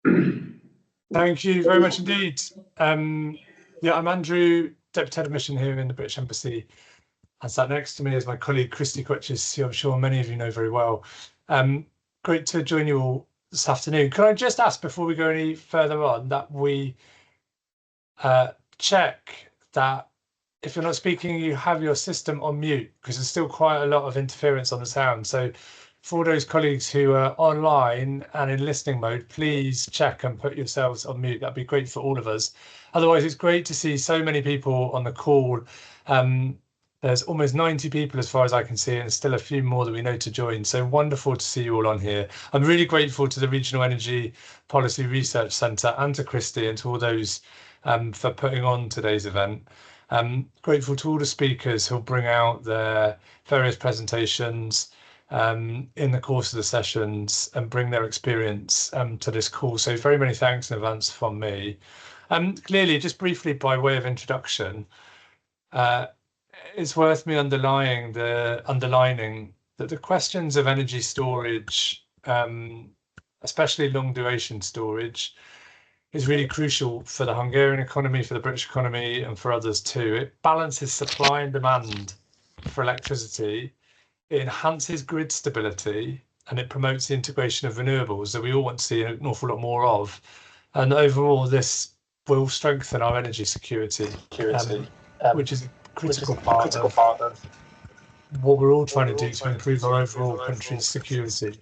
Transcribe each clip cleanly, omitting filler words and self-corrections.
Thank you very much indeed. Yeah, I'm Andrew, Deputy Head of Mission here in the British Embassy. And sat next to me is my colleague, Christy Quetches, who I'm sure many of you know very well. Great to join you all this afternoon. Can I just ask, before we go any further on, that we check that if you're not speaking, you have your system on mute, because there's still quite a lot of interference on the sound. So for those colleagues who are online and in listening mode, please check and put yourselves on mute. That'd be great for all of us. Otherwise, it's great to see so many people on the call. There's almost 90 people as far as I can see, and still a few more that we know to join. So wonderful to see you all on here. I'm really grateful to the Regional Energy Policy Research Centre and to Christy and to all those for putting on today's event. Grateful to all the speakers who'll bring out their various presentations in the course of the sessions and bring their experience to this call. So very many thanks in advance from me. Clearly, just briefly by way of introduction, it's worth me underlining that the questions of energy storage, especially long duration storage, is really crucial for the Hungarian economy, for the British economy, and for others too. It balances supply and demand for electricity, it enhances grid stability, and it promotes the integration of renewables that we all want to see an awful lot more of. And overall, this will strengthen our energy security, which is a critical part of what we're all trying to do to improve our overall country's security.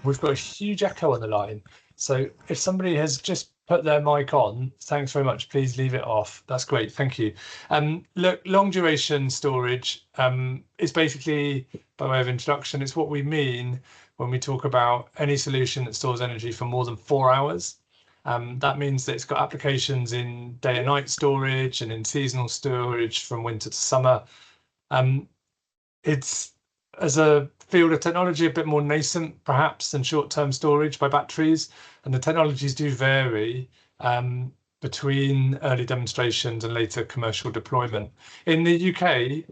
We've got a huge echo on the line, so if somebody has just put their mic on, thanks very much. Please leave it off. That's great. Thank you. Look, long duration storage is basically, by way of introduction, it's what we mean when we talk about any solution that stores energy for more than 4 hours. That means that it's got applications in day and night storage and in seasonal storage from winter to summer. It's, as a field of technology, a bit more nascent perhaps than short-term storage by batteries, and the technologies do vary between early demonstrations and later commercial deployment. In the UK,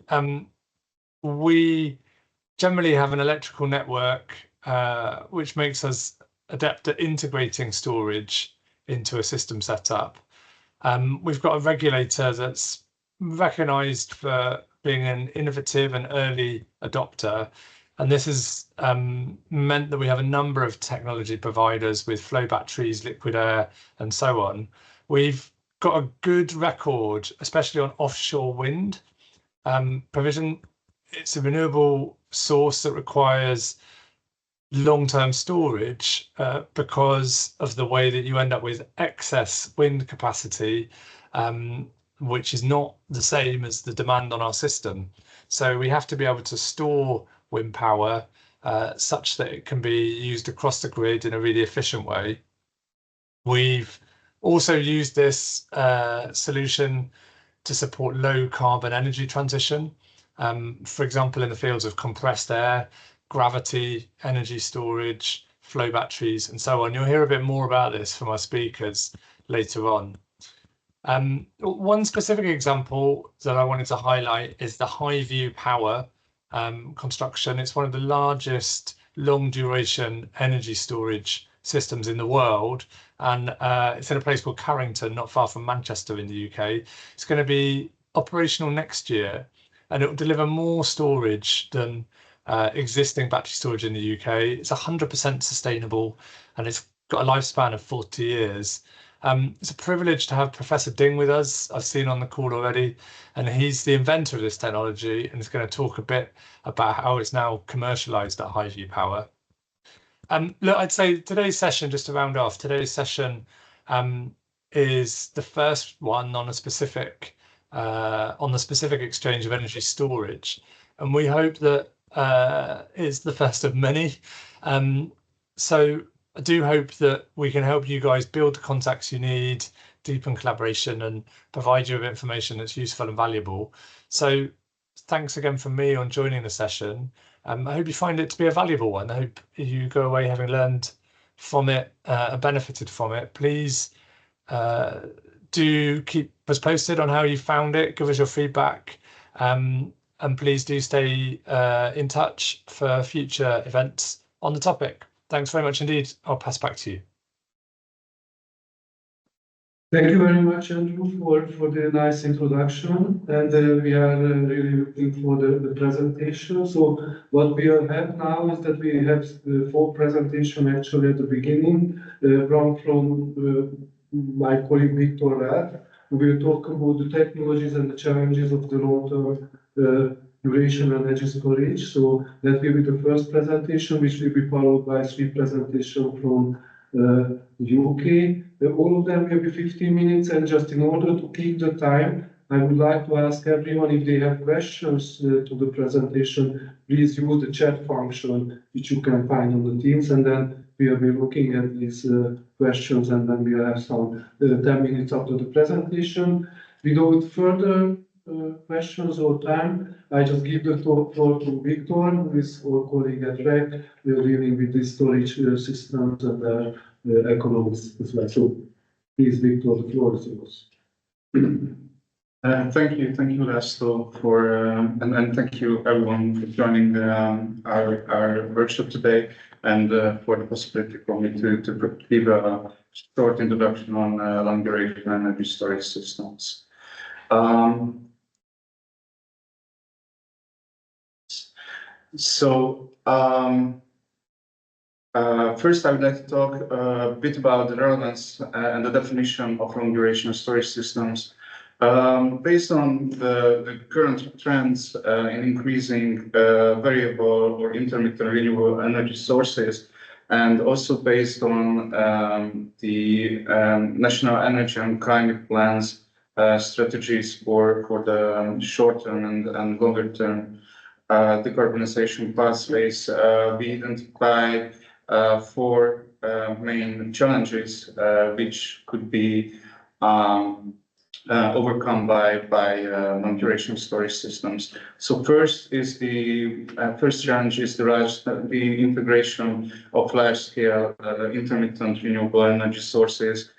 we generally have an electrical network which makes us adept at integrating storage into a system setup. We've got a regulator that's recognised for being an innovative and early adopter, and this has meant that we have a number of technology providers with flow batteries, liquid air, and so on. We've got a good record, especially on offshore wind provision. It's a renewable source that requires long-term storage because of the way that you end up with excess wind capacity, which is not the same as the demand on our system. So we have to be able to store wind power such that it can be used across the grid in a really efficient way. We've also used this solution to support low carbon energy transition, for example, in the fields of compressed air, gravity, energy storage, flow batteries, and so on. You'll hear a bit more about this from our speakers later on. One specific example that I wanted to highlight is the Highview Power construction. It's one of the largest long duration energy storage systems in the world, and it's in a place called Carrington, not far from Manchester in the UK. It's going to be operational next year, and it will deliver more storage than existing battery storage in the UK. It's 100% sustainable, and it's got a lifespan of 40 years. It's a privilege to have Professor Ding with us. I've seen on the call already, and he's the inventor of this technology, and he's going to talk a bit about how it's now commercialized at Highview Power. Look, I'd say today's session, just to round off, today's session is the first one on a specific on the specific exchange of energy storage, and we hope that is the first of many. So I do hope that we can help you guys build the contacts you need, deepen collaboration, and provide you with information that's useful and valuable. So thanks again from me on joining the session. I hope you find it to be a valuable one. I hope you go away having learned from it and benefited from it. Please do keep us posted on how you found it. Give us your feedback. And please do stay in touch for future events on the topic. Thanks very much indeed. I'll pass back to you. Thank you very much, Andrew, for the nice introduction, and we are really looking for the presentation. So what we have now is that we have the full presentation actually at the beginning from my colleague Victor. We will talk about the technologies and the challenges of the long-term duration energy storage. So that will be the first presentation, which will be followed by 3 presentations from UK. All of them will be 15 minutes, and just in order to keep the time, I would like to ask everyone if they have questions to the presentation, please use the chat function which you can find on the Teams, and then we will be looking at these questions, and then we will have some 10 minutes after the presentation. Without further questions or time, I just give the floor to Victor, who is our colleague at REC. We are dealing with the storage systems and their economics as well. So please, Victor, the floor is yours. Thank you, Laszlo, and thank you everyone for joining our workshop today, and for the possibility for me to give a short introduction on long duration energy storage systems. First, I would like to talk a bit about the relevance and the definition of long duration storage systems. Based on the current trends in increasing variable or intermittent renewable energy sources, and also based on the national energy and climate plans strategies for the short term and longer term decarbonization pathways, we identify 4 main challenges which could be overcome by long duration storage systems. So first challenge is the integration of large scale intermittent renewable energy sources,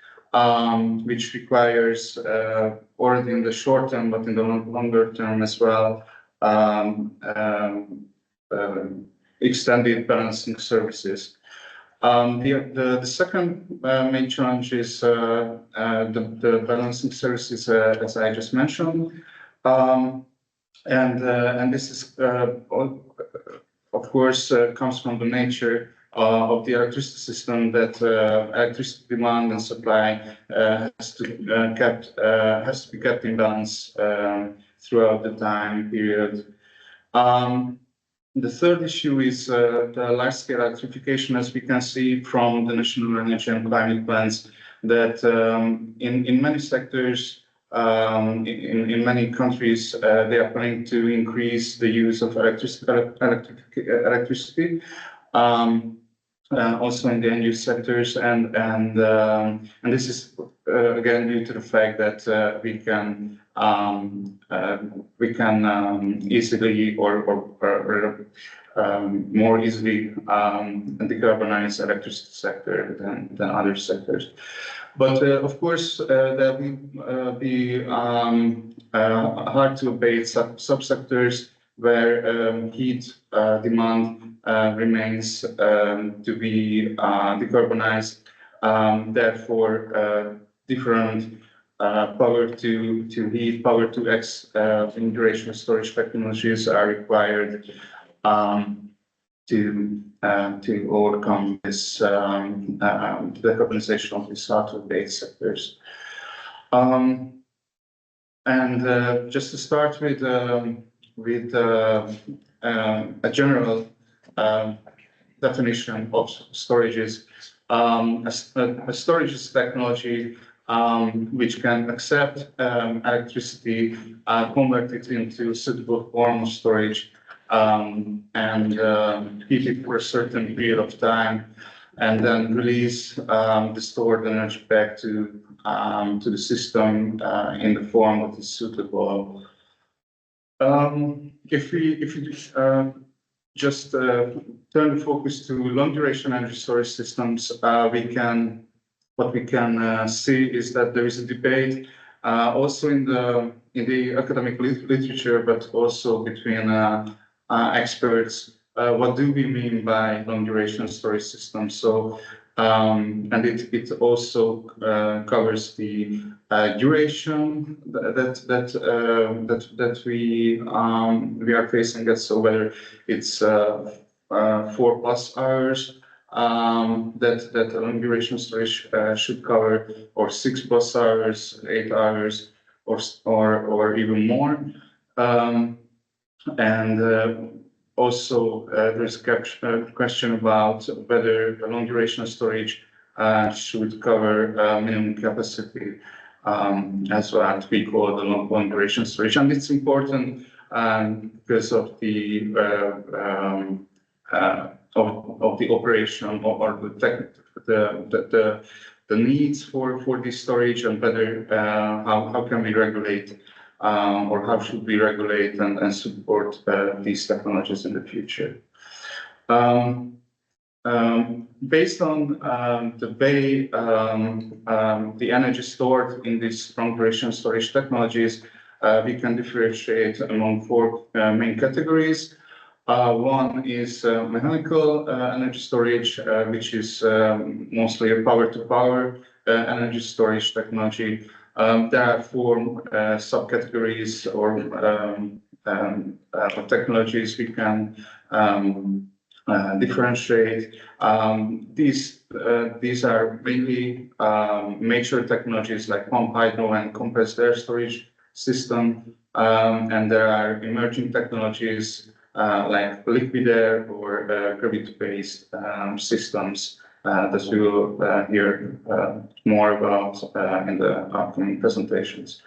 which requires already in the short term, but in the longer term as well, extended balancing services. The second main challenge is the balancing services, as I just mentioned, and this is of course comes from the nature of the electricity system, that electricity demand and supply has to be kept in balance throughout the time period. The third issue is the large-scale electrification, as we can see from the national energy and climate plans, that in many sectors, in many countries, they are planning to increase the use of electricity. Also in the end-use sectors, and this is again due to the fact that we can easily or more easily decarbonize electricity sector than other sectors. But of course, there will be hard to abate subsectors where heat demand remains to be decarbonized. Therefore, different power to heat, power to X long duration storage technologies are required to overcome this decarbonization of these hard to abate sectors. And just to start with a general definition of storages. A storage is technology which can accept electricity, convert it into a suitable form of storage, and keep it for a certain period of time, and then release the stored energy back to the system in the form that is suitable. If we just turn the focus to long duration energy storage systems, what we can see is that there is a debate also in the academic literature, but also between experts what do we mean by long-duration storage systems? So, and it also covers the duration that we are facing it. So whether it's 4+ hours that a long-duration storage should cover, or 6+ hours, 8 hours, or even more. Also, there's a question about whether the long duration storage should cover minimum capacity as what we call the long duration storage. And it's important because of the operation or the needs for this storage, and whether how can we regulate or how should we regulate and support these technologies in the future. Based on the way the energy stored in these long-duration storage technologies, we can differentiate among 4 main categories. One is mechanical energy storage, which is mostly a power-to-power energy storage technology. There are 4 subcategories or technologies we can differentiate. These are mainly mature technologies like pumped hydro and compressed air storage system, and there are emerging technologies like liquid air or gravity-based systems that we will hear more about in the upcoming presentations.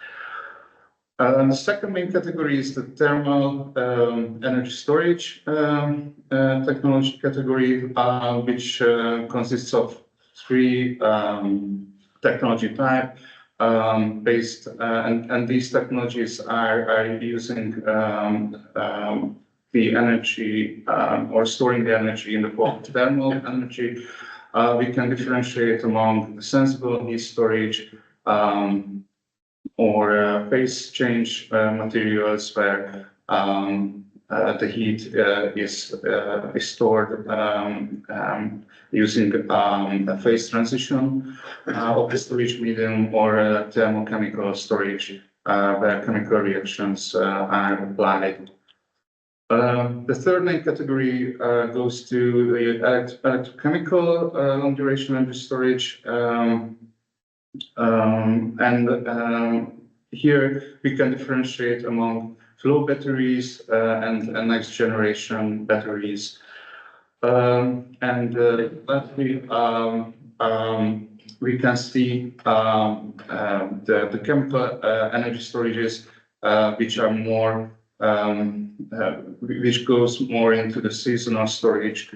The second main category is the thermal energy storage technology category, which consists of 3 technology types based, and these technologies are using the energy or storing the energy in the form of thermal energy. We can differentiate among sensible heat storage or phase change materials, where the heat is stored using a phase transition of the storage medium, or thermochemical storage, where chemical reactions are applied. The third main category goes to the electrochemical long-duration energy storage. Here we can differentiate among flow batteries and next-generation batteries. Lastly, we can see the chemical energy storages, which are more which goes more into the seasonal storage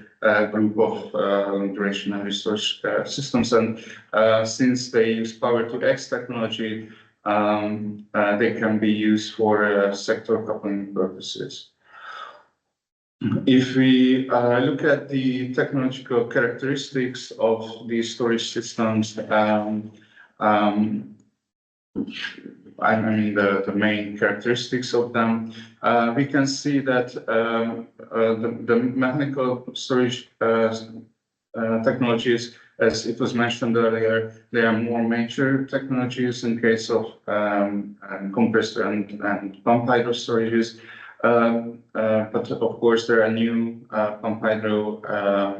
group of duration energy storage systems. And since they use power-to-X technology, they can be used for sector coupling purposes. If we look at the technological characteristics of these storage systems, I mean the main characteristics of them, we can see that the mechanical storage technologies, as it was mentioned earlier, they are more mature technologies in case of compressed and pumped hydro storages. But of course, there are new pumped hydro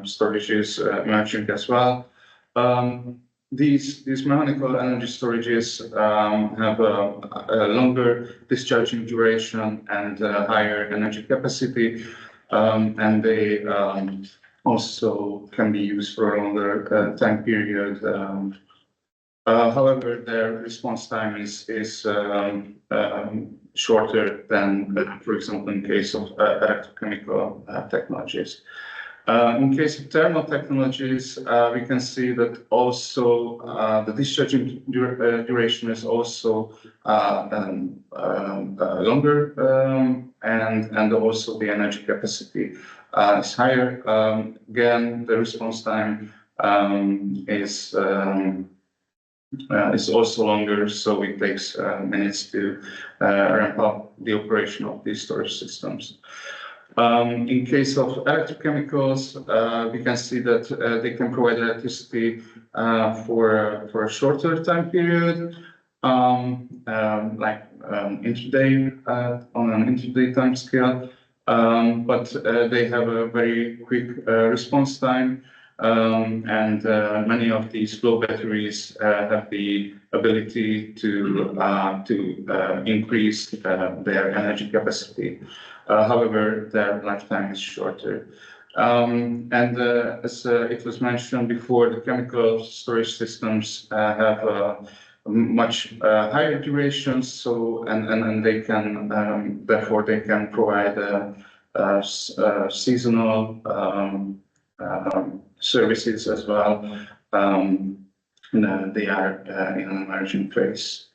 storages emerging as well. These mechanical energy storages have a longer discharging duration and higher energy capacity, and they also can be used for a longer time period. However, their response time is shorter than, for example, in case of electrochemical technologies. In case of thermal technologies, we can see that also the discharging duration is also longer, and also the energy capacity is higher. Again, the response time is also longer, so it takes minutes to ramp up the operation of these storage systems. In case of electrochemicals, we can see that they can provide electricity for a shorter time period, intraday on an intraday time scale, but they have a very quick response time, and many of these flow batteries have the ability to increase their energy capacity. However, their lifetime is shorter. As it was mentioned before, the chemical storage systems have much higher durations, so and they can therefore they can provide seasonal services as well. They are in an emerging phase.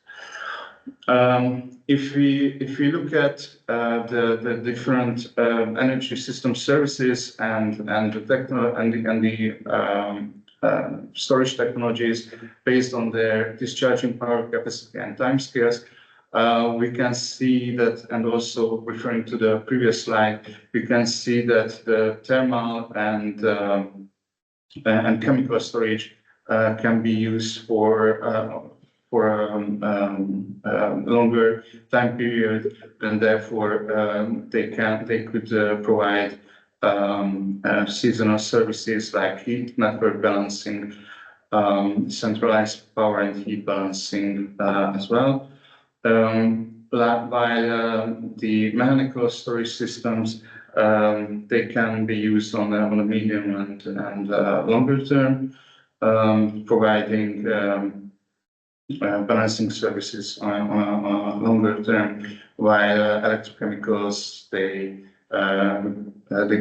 If we look at the different energy system services and the storage technologies based on their discharging power capacity and timescales, we can see that, and also referring to the previous slide, we can see that the thermal and chemical storage can be used for a longer time period, and therefore they could provide seasonal services like heat network balancing, centralized power and heat balancing as well. While the mechanical storage systems, they can be used on a medium and longer term, providing balancing services on a longer term, while electrochemicals they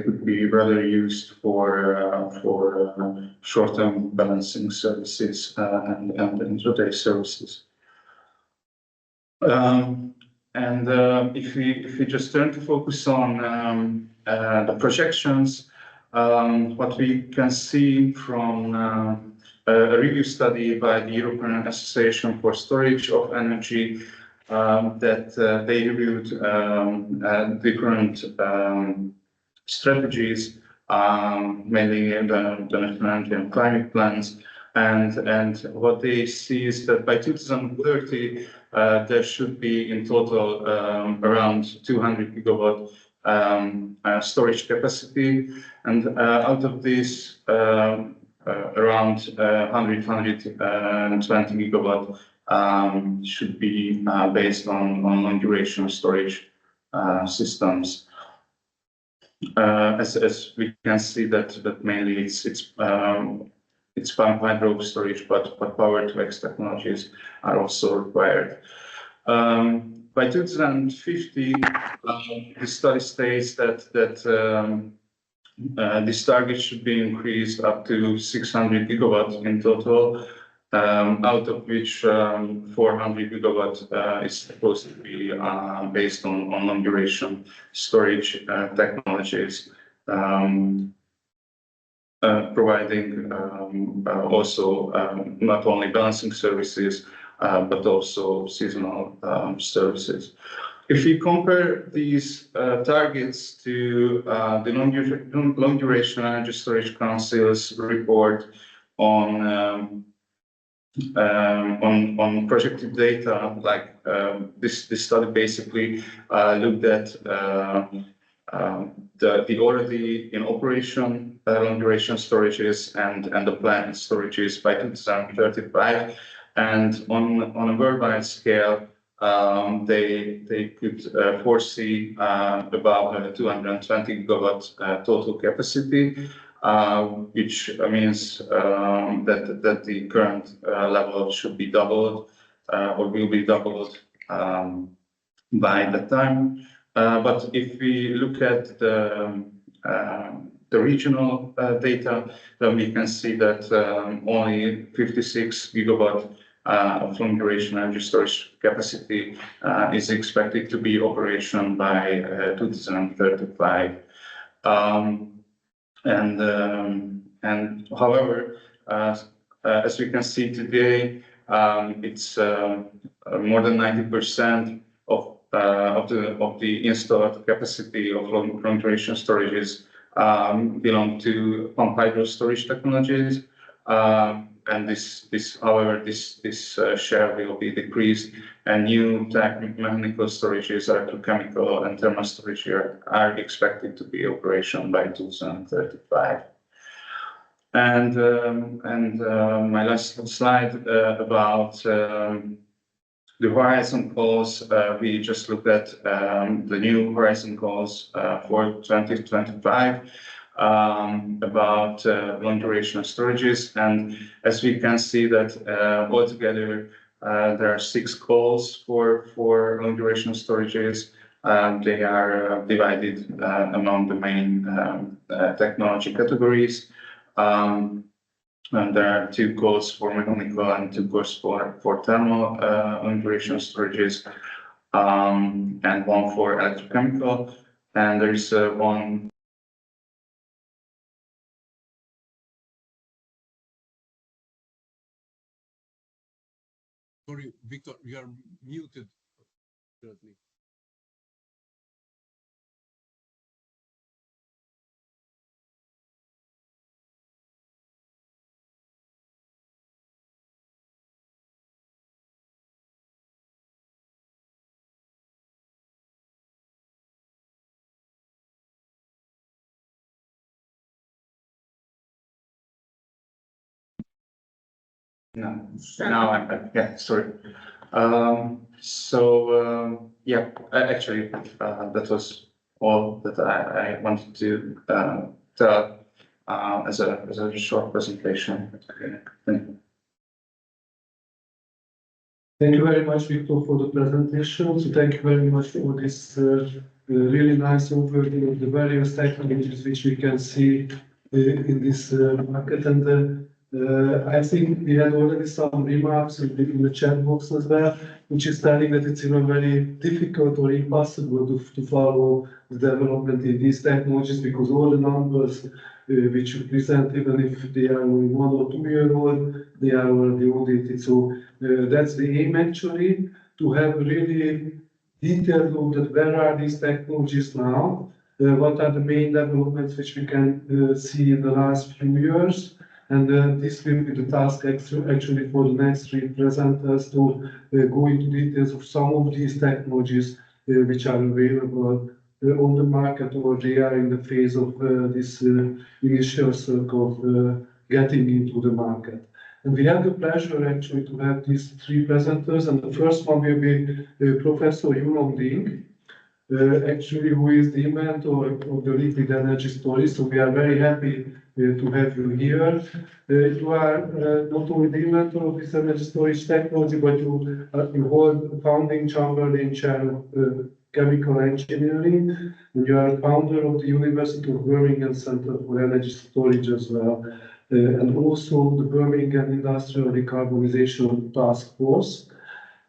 could be rather used for short-term balancing services and intraday services. If we just turn to focus on the projections, what we can see from a review study by the European Association for Storage of Energy, that they reviewed different strategies, mainly in the national and climate plans, and what they see is that by 2030 there should be in total around 200 gigawatt storage capacity, and out of this around 120 gigawatt should be based on long duration storage systems. As we can see that mainly it's pumped hydro storage, but power to X technologies are also required. By 2050, the study states that this target should be increased up to 600 gigawatts in total, out of which 400 gigawatts is supposed to be based on long duration storage technologies, providing also not only balancing services, but also seasonal services. If we compare these targets to the Long Duration Energy Storage Council's report on projected data, like this study basically looked at the already in operation long duration storages and the planned storages by 2035, and on a worldwide scale, they could foresee about 220 gigawatts total capacity, which means that the current level should be doubled or will be doubled by that time. But if we look at the regional data, then we can see that only 56 gigawatt of long duration energy storage capacity is expected to be operational by 2035. And however, as we can see today, it's more than 90% the installed capacity of long duration storages belong to pumped hydro storage technologies. And this share will be decreased, and new mechanical storages, electrochemical and thermal storage are expected to be operational by 2035. And my last slide about the horizon calls. We just looked at the new horizon calls for 2025 about long duration storages, and as we can see that altogether there are 6 calls for long duration storages. They are divided among the main technology categories. And there are 2 calls for mechanical and 2 calls for thermal long duration storages, and 1 for electrochemical. And there is one. Sorry, Victor, you are muted. No, now I'm back. Yeah, sorry. Yeah, actually, that was all that I wanted to tell as a short presentation. Okay. Thank you. Thank you very much, Victor, for the presentation. So thank you very much for this really nice overview of the various technologies which we can see in this market. And I think we had already some remarks in the chat box as well, which is telling that it's even very difficult or impossible to follow the development in these technologies, because all the numbers which you present, even if they are only 1 or 2 years old, they are already audited. So that's the aim, actually, to have really detailed look at where are these technologies now, what are the main developments which we can see in the last few years. And this will be the task actually for the next 3 presenters to go into details of some of these technologies which are available on the market, or they are in the phase of this initial circle of getting into the market. And we have the pleasure actually to have these 3 presenters, and the first one will be Professor Yulong Ding, actually, who is the inventor of the liquid energy storage. So we are very happy to have you here. You are not only the inventor of this energy storage technology, but you hold founding Chamberlain Chair of Chemical Engineering, and you are founder of the University of Birmingham Center for Energy Storage as well, and also the Birmingham Industrial Decarbonization Task Force.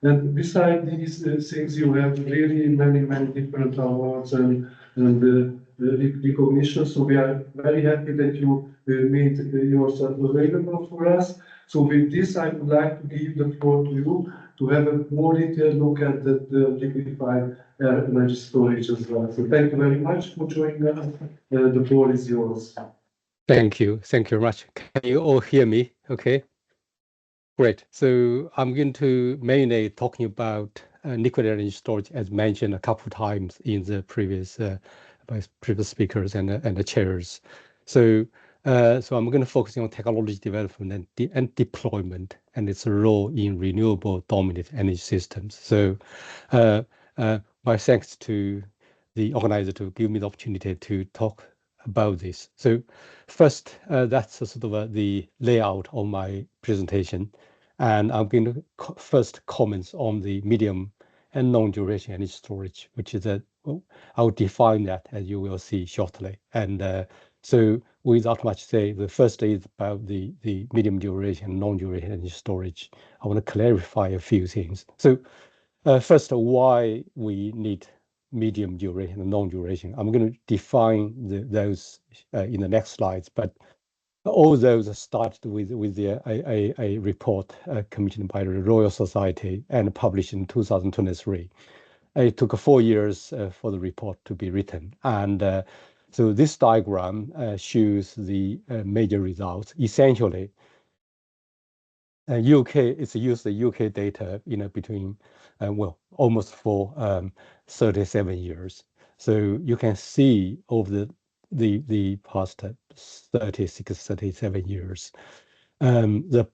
And beside these things, you have really many different awards and recognitions. So we are very happy that you made yourself available for us. So with this, I would like to give the floor to you to have a more detailed look at the liquefied energy storage as well. So thank you very much for joining us. The floor is yours. Thank you. Thank you very much. Can you all hear me? Okay. Great. So I'm going to mainly talking about liquid energy storage, as mentioned a couple of times in the previous by previous speakers and the chairs. So I'm going to focus on technology development and deployment and its role in renewable dominant energy systems. So my thanks to the organizer to give me the opportunity to talk about this. So first, that's sort of the layout of my presentation. And I'm going to first comment on the medium and long duration energy storage, which is I'll define that, as you will see shortly. And so without much say, the first is about the medium duration and long duration energy storage. I want to clarify a few things. So first, why we need medium duration and long duration. I'm going to define those in the next slides, but all those started with a report commissioned by the Royal Society and published in 2023. It took 4 years for the report to be written. And so this diagram shows the major results. Essentially, UK, it's used the UK data, between, well, almost for 37 years. So you can see over the past 36, 37 years, the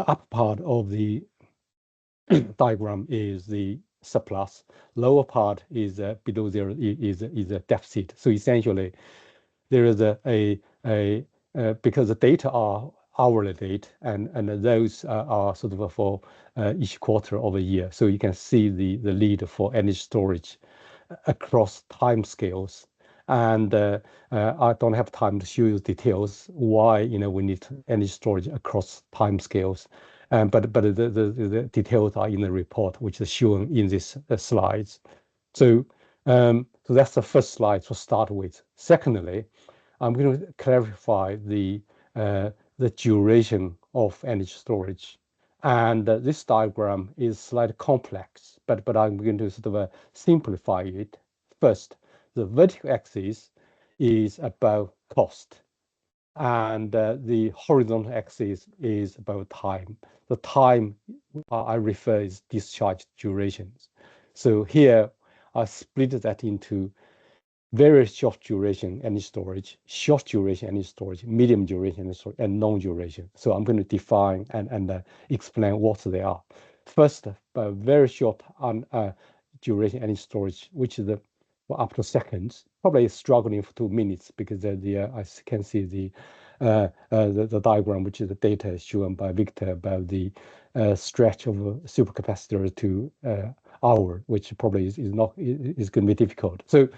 upper part of the diagram is the surplus. Lower part is below zero is a deficit. So essentially, there is because the data are hourly data, and those are sort of for each quarter of a year. So you can see the lead for energy storage across time scales. And I don't have time to show you details why we need energy storage across time scales. But the details are in the report, which is shown in these slides. So that's the first slide to start with. Secondly, I'm going to clarify the duration of energy storage. And this diagram is slightly complex, but I'm going to sort of simplify it. First, the vertical axis is about cost, and the horizontal axis is about time. The time I refer is discharge durations. So here I split that into very short duration energy storage, short duration energy storage, medium duration energy storage, and long duration. So I'm going to define and explain what they are. First, very short duration energy storage, which is up to seconds, probably struggling for 2 minutes because I can see the diagram, which is the data shown by Victor about the stretch of a supercapacitor to hour, which probably is going to be difficult. So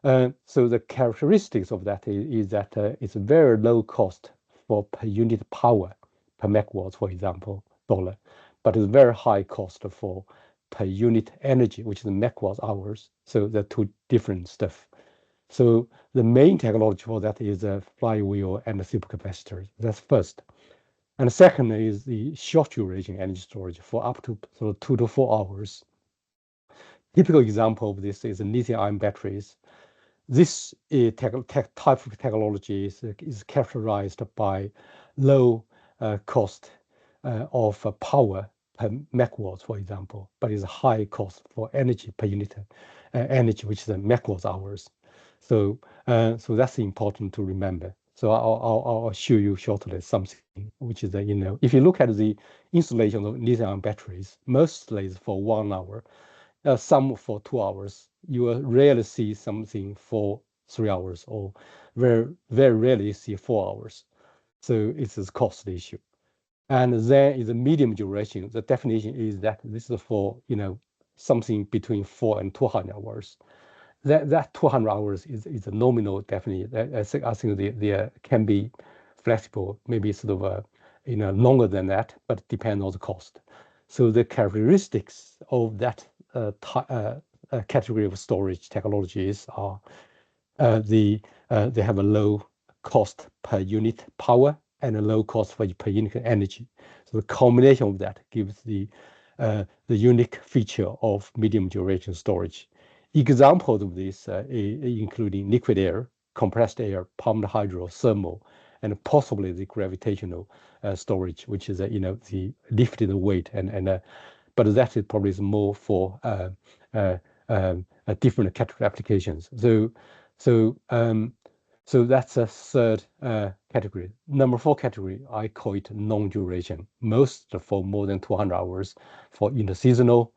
the characteristics of that is that it's very low cost for per unit power, per megawatt, for example, dollar, but it's very high cost for per unit energy, which is megawatt hours. So they're two different stuff. So the main technology for that is a flywheel and a supercapacitor. That's first. And the second is the short duration energy storage for up to sort of 2 to 4 hours. Typical example of this is lithium-ion batteries. This type of technology is characterized by low cost of power per megawatt, for example, but is high cost for energy per unit energy, which is the megawatt hours. So that's important to remember. So I'll show you shortly something which is if you look at the installation of lithium batteries, mostly is for 1 hour. Some for 2 hours. You will rarely see something for 3 hours, or very, very rarely see 4 hours. So it's a cost issue. And then is a medium duration. The definition is that this is for something between 4 and 200 hours. That 200 hours is a nominal definition. I think the can be flexible, maybe sort of longer than that, but depends on the cost. So the characteristics of that category of storage technologies are they have a low cost per unit power and a low cost per unit energy. So the combination of that gives the unique feature of medium duration storage. Examples of this including liquid air, compressed air, pumped hydro, thermal, and possibly the gravitational storage, which is the lifted weight but that is probably more for different category applications. So that's a third category. Number 4 category, I call it long duration, most for more than 200 hours for interseasonal,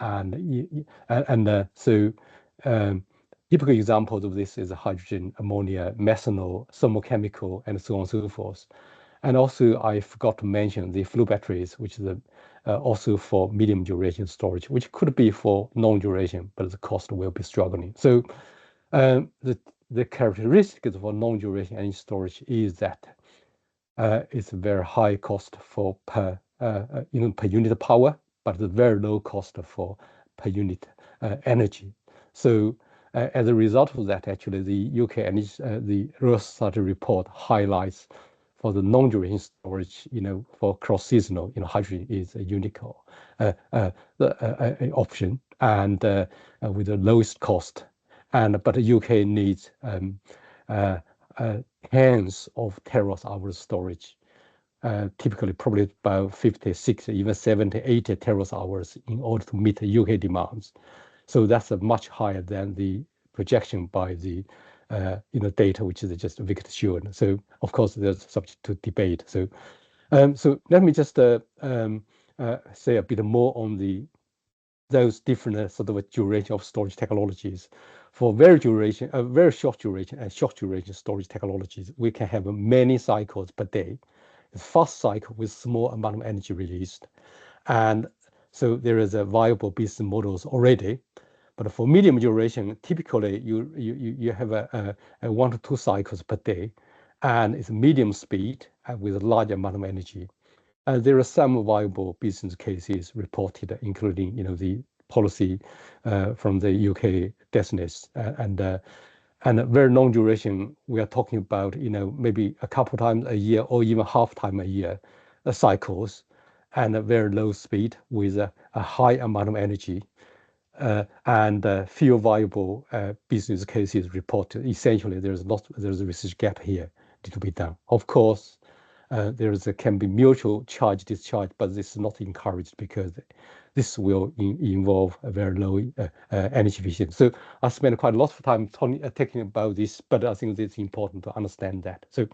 and so typical examples of this is hydrogen, ammonia, methanol, thermochemical, and so on and so forth. And also, I forgot to mention the flow batteries, which is also for medium duration storage, which could be for long duration, but the cost will be struggling. So the characteristics of a long duration energy storage is that it's a very high cost for per unit power, but it's very low cost for per unit energy. So as a result of that, actually, the UK energy, the Rosati report highlights for the long duration storage, for cross seasonal, hydrogen is a unique option. and with the lowest cost. But the UK needs tens of terawatt-hours storage. Typically probably about 50, 60, even 70, 80 terawatt-hours in order to meet the UK demands. So that's much higher than the projection by the data, which is just Victor showed. So of course, there's subject to debate. So let me just say a bit more on those different sort of duration of storage technologies. For very short duration and short duration storage technologies, we can have many cycles per day. It's fast cycle with small amount of energy released. And so there is a viable business models already. But for medium duration, typically you have a 1 to 2 cycles per day, and it's medium speed with a large amount of energy. There are some viable business cases reported, including the policy from the UK DESNIS and very long duration. We are talking about maybe a couple times a year or even half time a year cycles, and a very low speed with a high amount of energy. And few viable business cases reported. Essentially, there's a research gap here to be done. Of course, can be mutual charge discharge, but this is not encouraged because this will involve a very low energy efficiency. So I spent quite a lot of time talking about this, but I think it's important to understand that. So,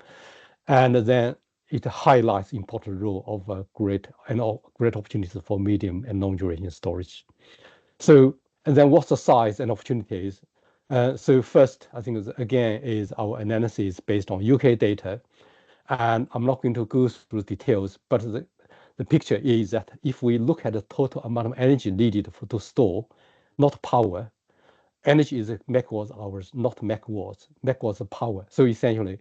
and then it highlights the important role of great opportunities for medium and long duration storage. So, and then what's the size and opportunities? So first, I think again is our analysis based on UK data. And I'm not going to go through details, but the picture is that if we look at the total amount of energy needed to store, not power, energy is megawatt hours, not megawatts. Megawatts of power. So essentially,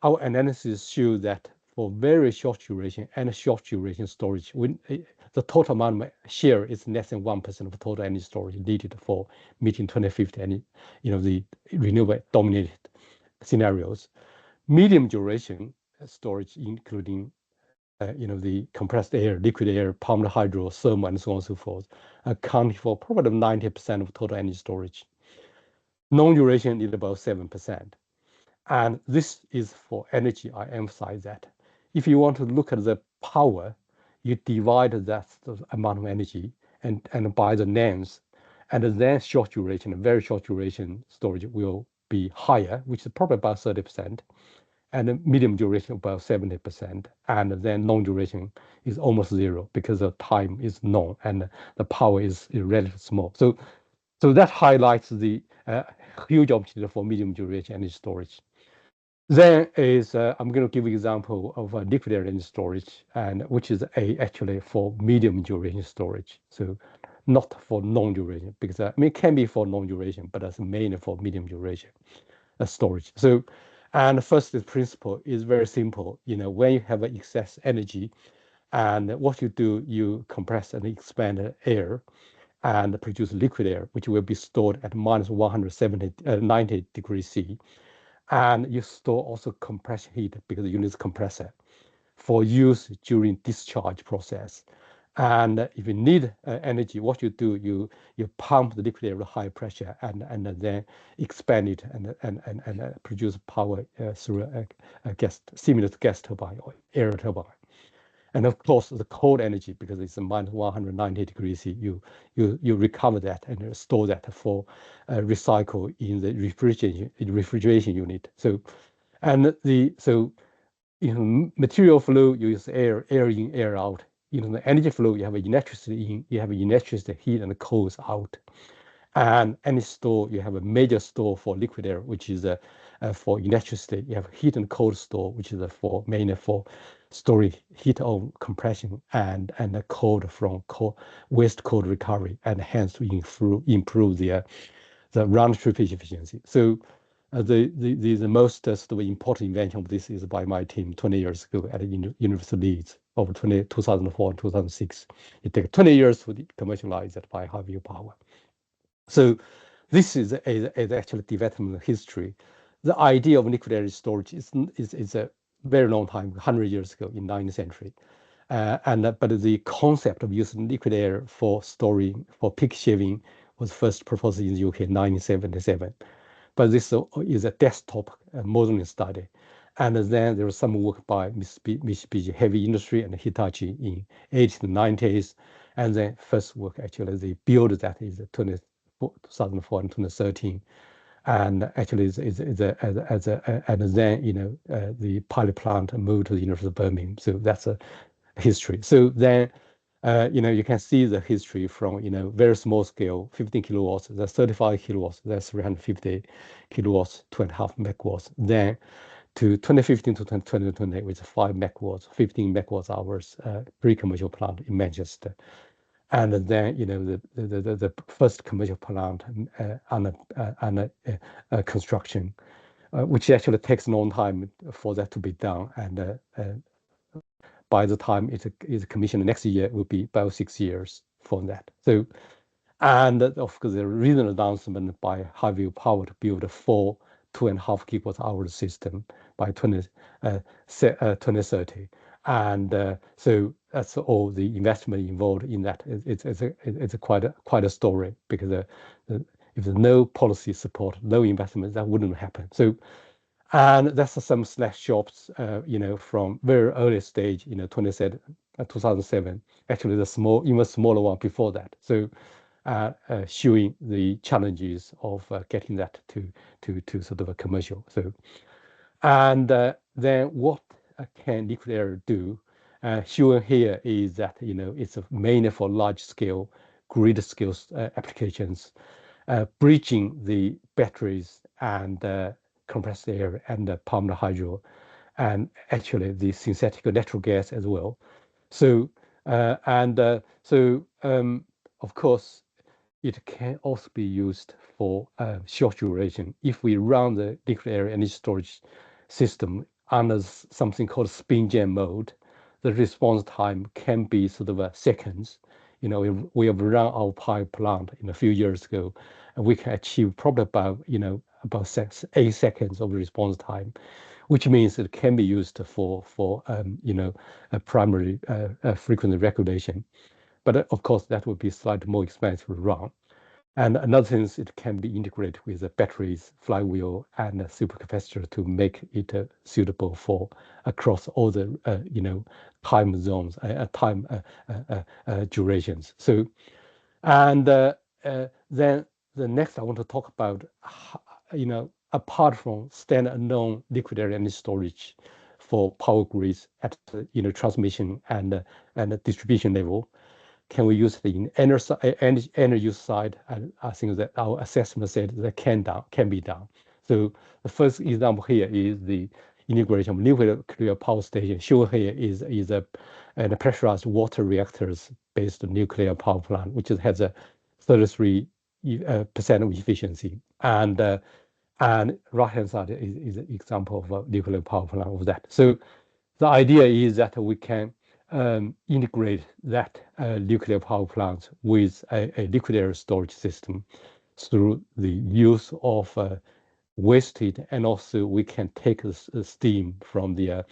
our analysis shows that for very short duration and short duration storage, the total amount of share is less than 1% of total energy storage needed for meeting 2050 and the renewable dominated scenarios. Medium duration storage, including the compressed air, liquid air, pumped hydro, thermal, and so on and so forth, accounting for probably 90% of total energy storage. Long duration is about 7%. And this is for energy. I emphasize that. If you want to look at the power, you divide that amount of energy and by the names, and then short duration, very short duration storage will be higher, which is probably about 30%, and medium duration about 70%, and then long duration is almost zero because the time is long and the power is relatively small. So that highlights the huge opportunity for medium duration energy storage. Then is I'm going to give an example of liquid air energy storage, and which is actually for medium duration storage. So not for long duration, because it can be for long duration, but that's mainly for medium duration storage. So, and first, the principle is very simple. When you have excess energy, and what you do, you compress and expand air and produce liquid air, which will be stored at minus 90 degrees C. And you store also compression heat because you need a compressor for use during discharge process. And if you need energy, what you do, you pump the liquid air at high pressure and then expand it and produce power through a gas, similar to gas turbine or air turbine. And of course, the cold energy, because it's minus 190 degrees C, you recover that and store that for recycle in the refrigeration unit. So, and material flow, you use air in, air out. The energy flow, you have electricity in, you have electricity heat and cold out. And any store, you have a major store for liquid air, which is for electricity. You have heat and cold store, which is mainly for storing heat of compression and the cold from waste cold recovery, and hence to improve the round trip efficiency. So the most sort of important invention of this is by my team 20 years ago at University of Leeds of 2004 and 2006. It took 20 years to commercialize that by Harvey Power. So this is actually development history. The idea of liquid air storage is a very long time, 100 years ago in 19th century. But the concept of using liquid air for storing, for peak shaving, was first proposed in the UK in 1977. But this is a desktop modeling study. And then there was some work by Mitsubishi Heavy Industry and Hitachi in 80s and 90s. And then first work, actually, they built that is 2004 and 2013. And actually, and then, the pilot plant moved to the University of Birmingham. So that's a history. So then, you can see the history from, very small scale, 15 kilowatts, that's 35 kilowatts, that's 350 kilowatts, 2.5 megawatts. Then to 2015 to 2020 with 5 megawatts, 15 megawatt hours pre-commercial plant in Manchester. And then, the first commercial plant under construction, which actually takes a long time for that to be done. And by the time it is commissioned next year, it will be about 6 years for that. So, and of course, the recent announcement by Highview Power to build a 2.5 gigawatt hour system by 2030. And so that's all the investment involved in that. It's quite a story, because if there's no policy support, no investment, that wouldn't happen. So, and that's some snapshots, from very early stage, 2007. Actually, the even smaller one before that. So, showing the challenges of getting that to sort of a commercial. So, and then what can liquid air do? Shown here is that it's mainly for large scale, grid scale applications, bridging the batteries and compressed air and pumped hydro, and actually the synthetic natural gas as well. So of course, it can also be used for short duration. If we run the liquid air energy storage system under something called spin jam mode, the response time can be sort of seconds. We have run our pilot plant a few years ago, and we can achieve probably about 8 seconds of response time, which means it can be used for a primary frequency regulation. But of course, that would be slightly more expensive to run. And another thing is it can be integrated with the batteries, flywheel, and a supercapacitor to make it suitable for across all the time zones, time durations. So, and then the next I want to talk about, apart from standalone liquid air energy storage for power grids at transmission and distribution level, can we use it in energy use side? And I think that our assessment said that can be done. So the first example here is the integration of nuclear power station. Shown here is a pressurized water reactors based nuclear power plant, which has a 33% of efficiency. And right hand side is an example of a nuclear power plant of that. So the idea is that we can integrate that nuclear power plant with a liquid air storage system through the use of wasted, and also we can take the steam from the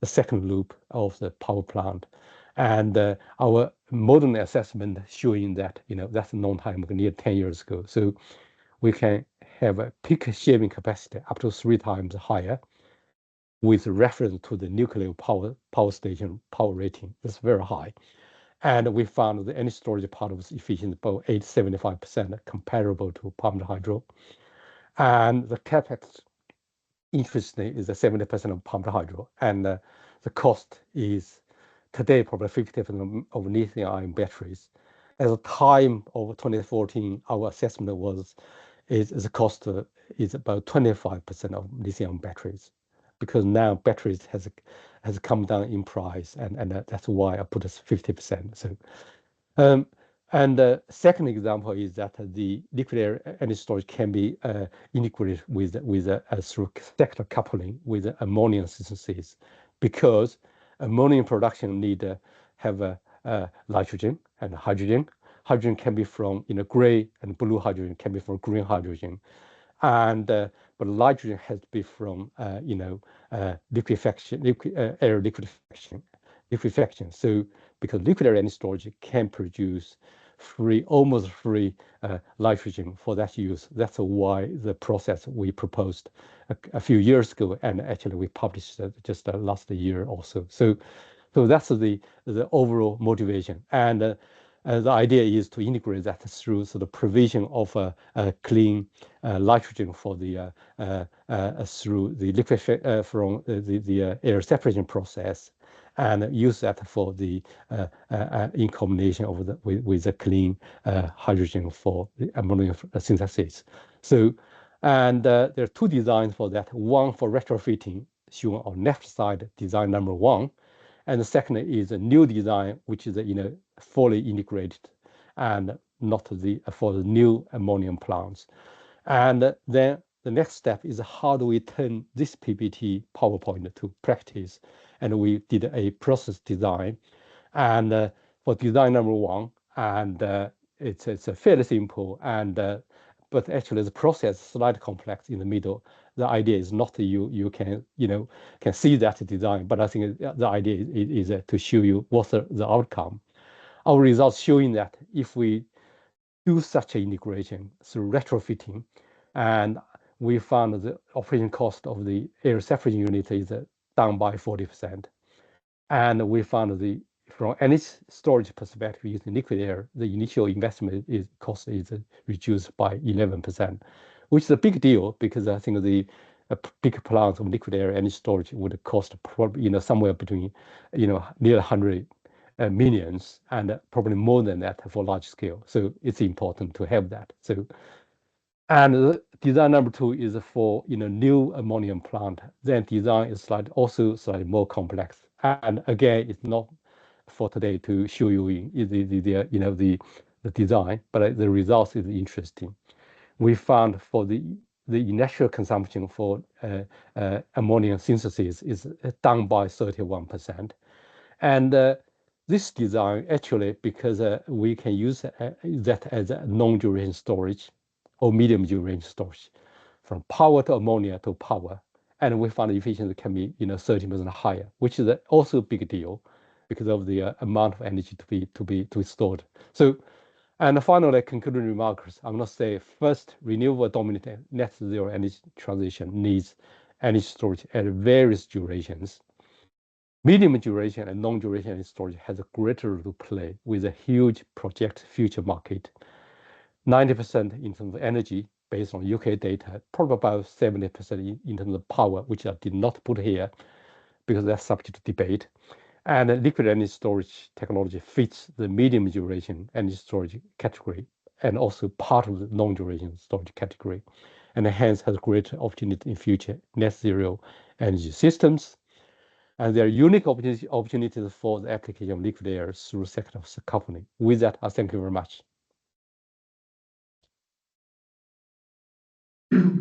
second loop of the power plant. And our modern assessment showing that that's a long time ago, near 10 years ago. So we can have a peak shaving capacity up to 3 times higher, with reference to the nuclear power station power rating. That's very high. And we found the energy storage part was efficient about 75% comparable to pumped hydro. And the capex, interestingly, is 70% of pumped hydro. And the cost is today probably 50% of lithium-ion batteries. At the time of 2014, our assessment the cost is about 25% of lithium batteries, because now batteries has come down in price, and that's why I put us 50%. So, and the second example is that the liquid air energy storage can be integrated through sector coupling with ammonia synthesis, because ammonia production need to have nitrogen and hydrogen. Hydrogen can be from gray, and blue hydrogen can be from green hydrogen, and but nitrogen has to be from air liquefaction, liquefaction. So because nuclear energy storage can produce almost free nitrogen for that use. That's why the process we proposed a few years ago, and actually we published just last year or so. So that's the overall motivation, and the idea is to integrate that through the provision of clean nitrogen for the through the liquefaction from the air separation process, and use that for the in combination with the clean hydrogen for the ammonia synthesis. So, and there are two designs for that. One for retrofitting, shown on left side, design number 1, and the second is a new design, which is fully integrated and not for the new ammonium plants. And then the next step is how do we turn this PPT PowerPoint to practice? And we did a process design, and for design number 1, and it's fairly simple, and but actually the process is slightly complex in the middle. The idea is not you can see that design, but I think the idea is to show you what's the outcome. Our results showing that if we do such an integration through retrofitting, and we found the operating cost of the air separation unit is down by 40%. And we found from any storage perspective using liquid air, the initial investment cost is reduced by 11%, which is a big deal because I think the big plants of liquid air energy storage would cost probably somewhere between near 100 millions and probably more than that for large scale. So it's important to have that. So, and design number 2 is for new ammonium plant. Then design is also slightly more complex. And again, it's not for today to show you the design, but the results is interesting. We found for the initial consumption for ammonia synthesis is down by 31%, and this design actually, because we can use that as a long-duration storage or medium-duration storage, from power to ammonia to power, and we found the efficiency can be 30% higher, which is also a big deal because of the amount of energy to be stored. So, and finally, concluding remarks, I'm going to say first, renewable dominated net zero energy transition needs energy storage at various durations. Medium duration and long duration energy storage has a greater role to play with a huge project future market. 90% in terms of energy, based on UK data, probably about 70% in terms of power, which I did not put here because that's subject to debate. And liquid energy storage technology fits the medium duration energy storage category and also part of the long duration storage category, and hence has greater opportunity in future net zero energy systems. And there are unique opportunities for the application of liquid air through sector of company. With that, I thank you very much.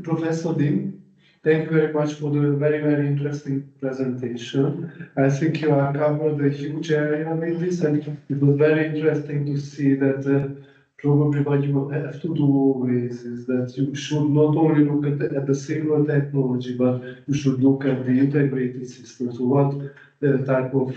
Professor Dim, thank you very much for the very, very interesting presentation. I think you have covered a huge area with this, and it was very interesting to see that probably what you have to do always is that you should not only look at the single technology, but you should look at the integrated system. So what type of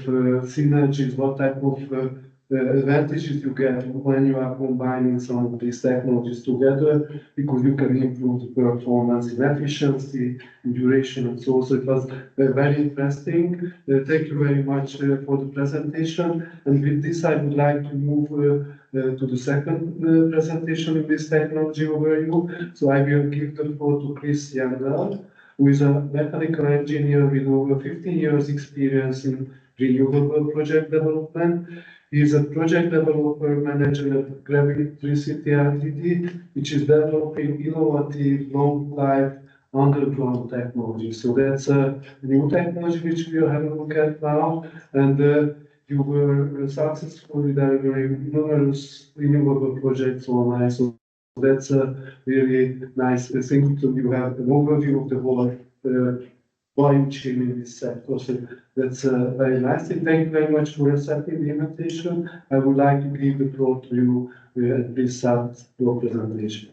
synergies, what type of advantages you get when you are combining some of these technologies together, because you can improve the performance in efficiency, in duration, and so on. So it was very interesting. Thank you very much for the presentation. And with this, I would like to move to the second presentation in this technology overview. So I will give the floor to Christian Bell, who is a mechanical engineer with over 15 years experience in renewable project development. He is a project developer manager at Gravitricity Ltd, which is developing innovative long-life underground technology. So that's a new technology which we will have a look at now. And you were successfully delivering numerous renewable projects online. So that's a really nice thing to you have an overview of the whole value chain in this sector. So that's very nice. Thank you very much for accepting the invitation. I would like to give the floor to you and please start your presentation.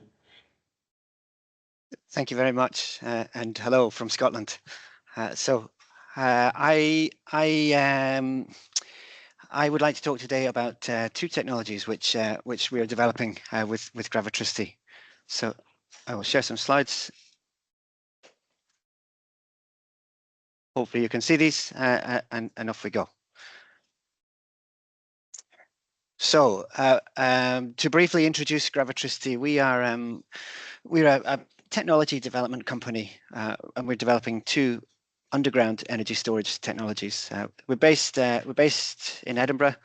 Thank you very much, and hello from Scotland. I would like to talk today about two technologies which we are developing with Gravitricity. So I will share some slides. Hopefully you can see these, and off we go. So to briefly introduce Gravitricity, we're a technology development company, and we're developing two underground energy storage technologies. We're based in Edinburgh,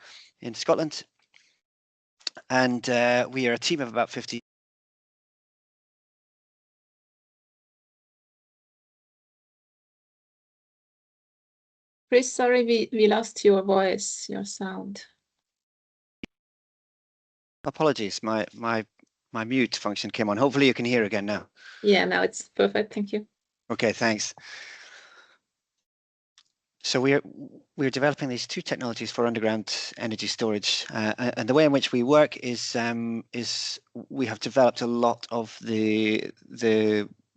in Scotland, and we are a team of about 50. Chris, sorry, we lost your voice, your sound. Apologies, my mute function came on. Hopefully you can hear again now. Yeah, now it's perfect. Thank you. Okay, thanks. So we're developing these two technologies for underground energy storage, and the way in which we work is we have developed a lot of the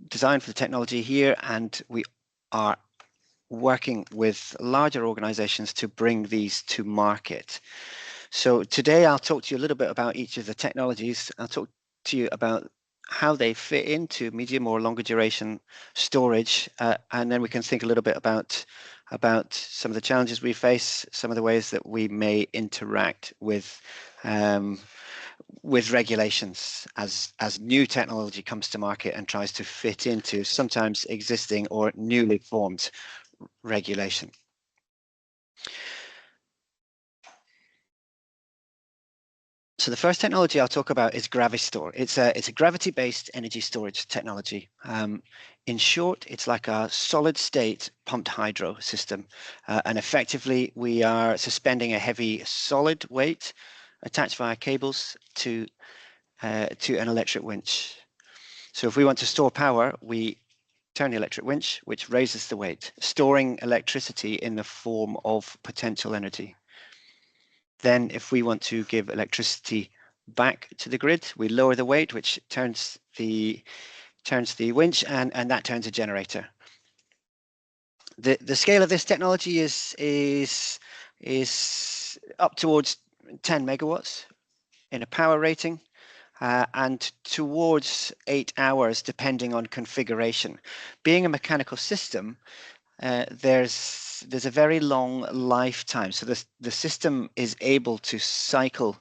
design for the technology here, and we are working with larger organizations to bring these to market. So today I'll talk to you a little bit about each of the technologies. I'll talk to you about how they fit into medium or longer duration storage, and then we can think a little bit about some of the challenges we face, some of the ways that we may interact with regulations as new technology comes to market and tries to fit into sometimes existing or newly formed regulation. So the first technology I'll talk about is Gravistore. It's a gravity-based energy storage technology. In short, it's like a solid-state pumped hydro system, and effectively we are suspending a heavy solid weight attached via cables to an electric winch. So if we want to store power, we turn the electric winch, which raises the weight, storing electricity in the form of potential energy. Then if we want to give electricity back to the grid, we lower the weight, which turns the winch, and that turns a generator. The scale of this technology is up towards 10 megawatts in a power rating, and towards 8 hours depending on configuration. Being a mechanical system, there's a very long lifetime, so the system is able to cycle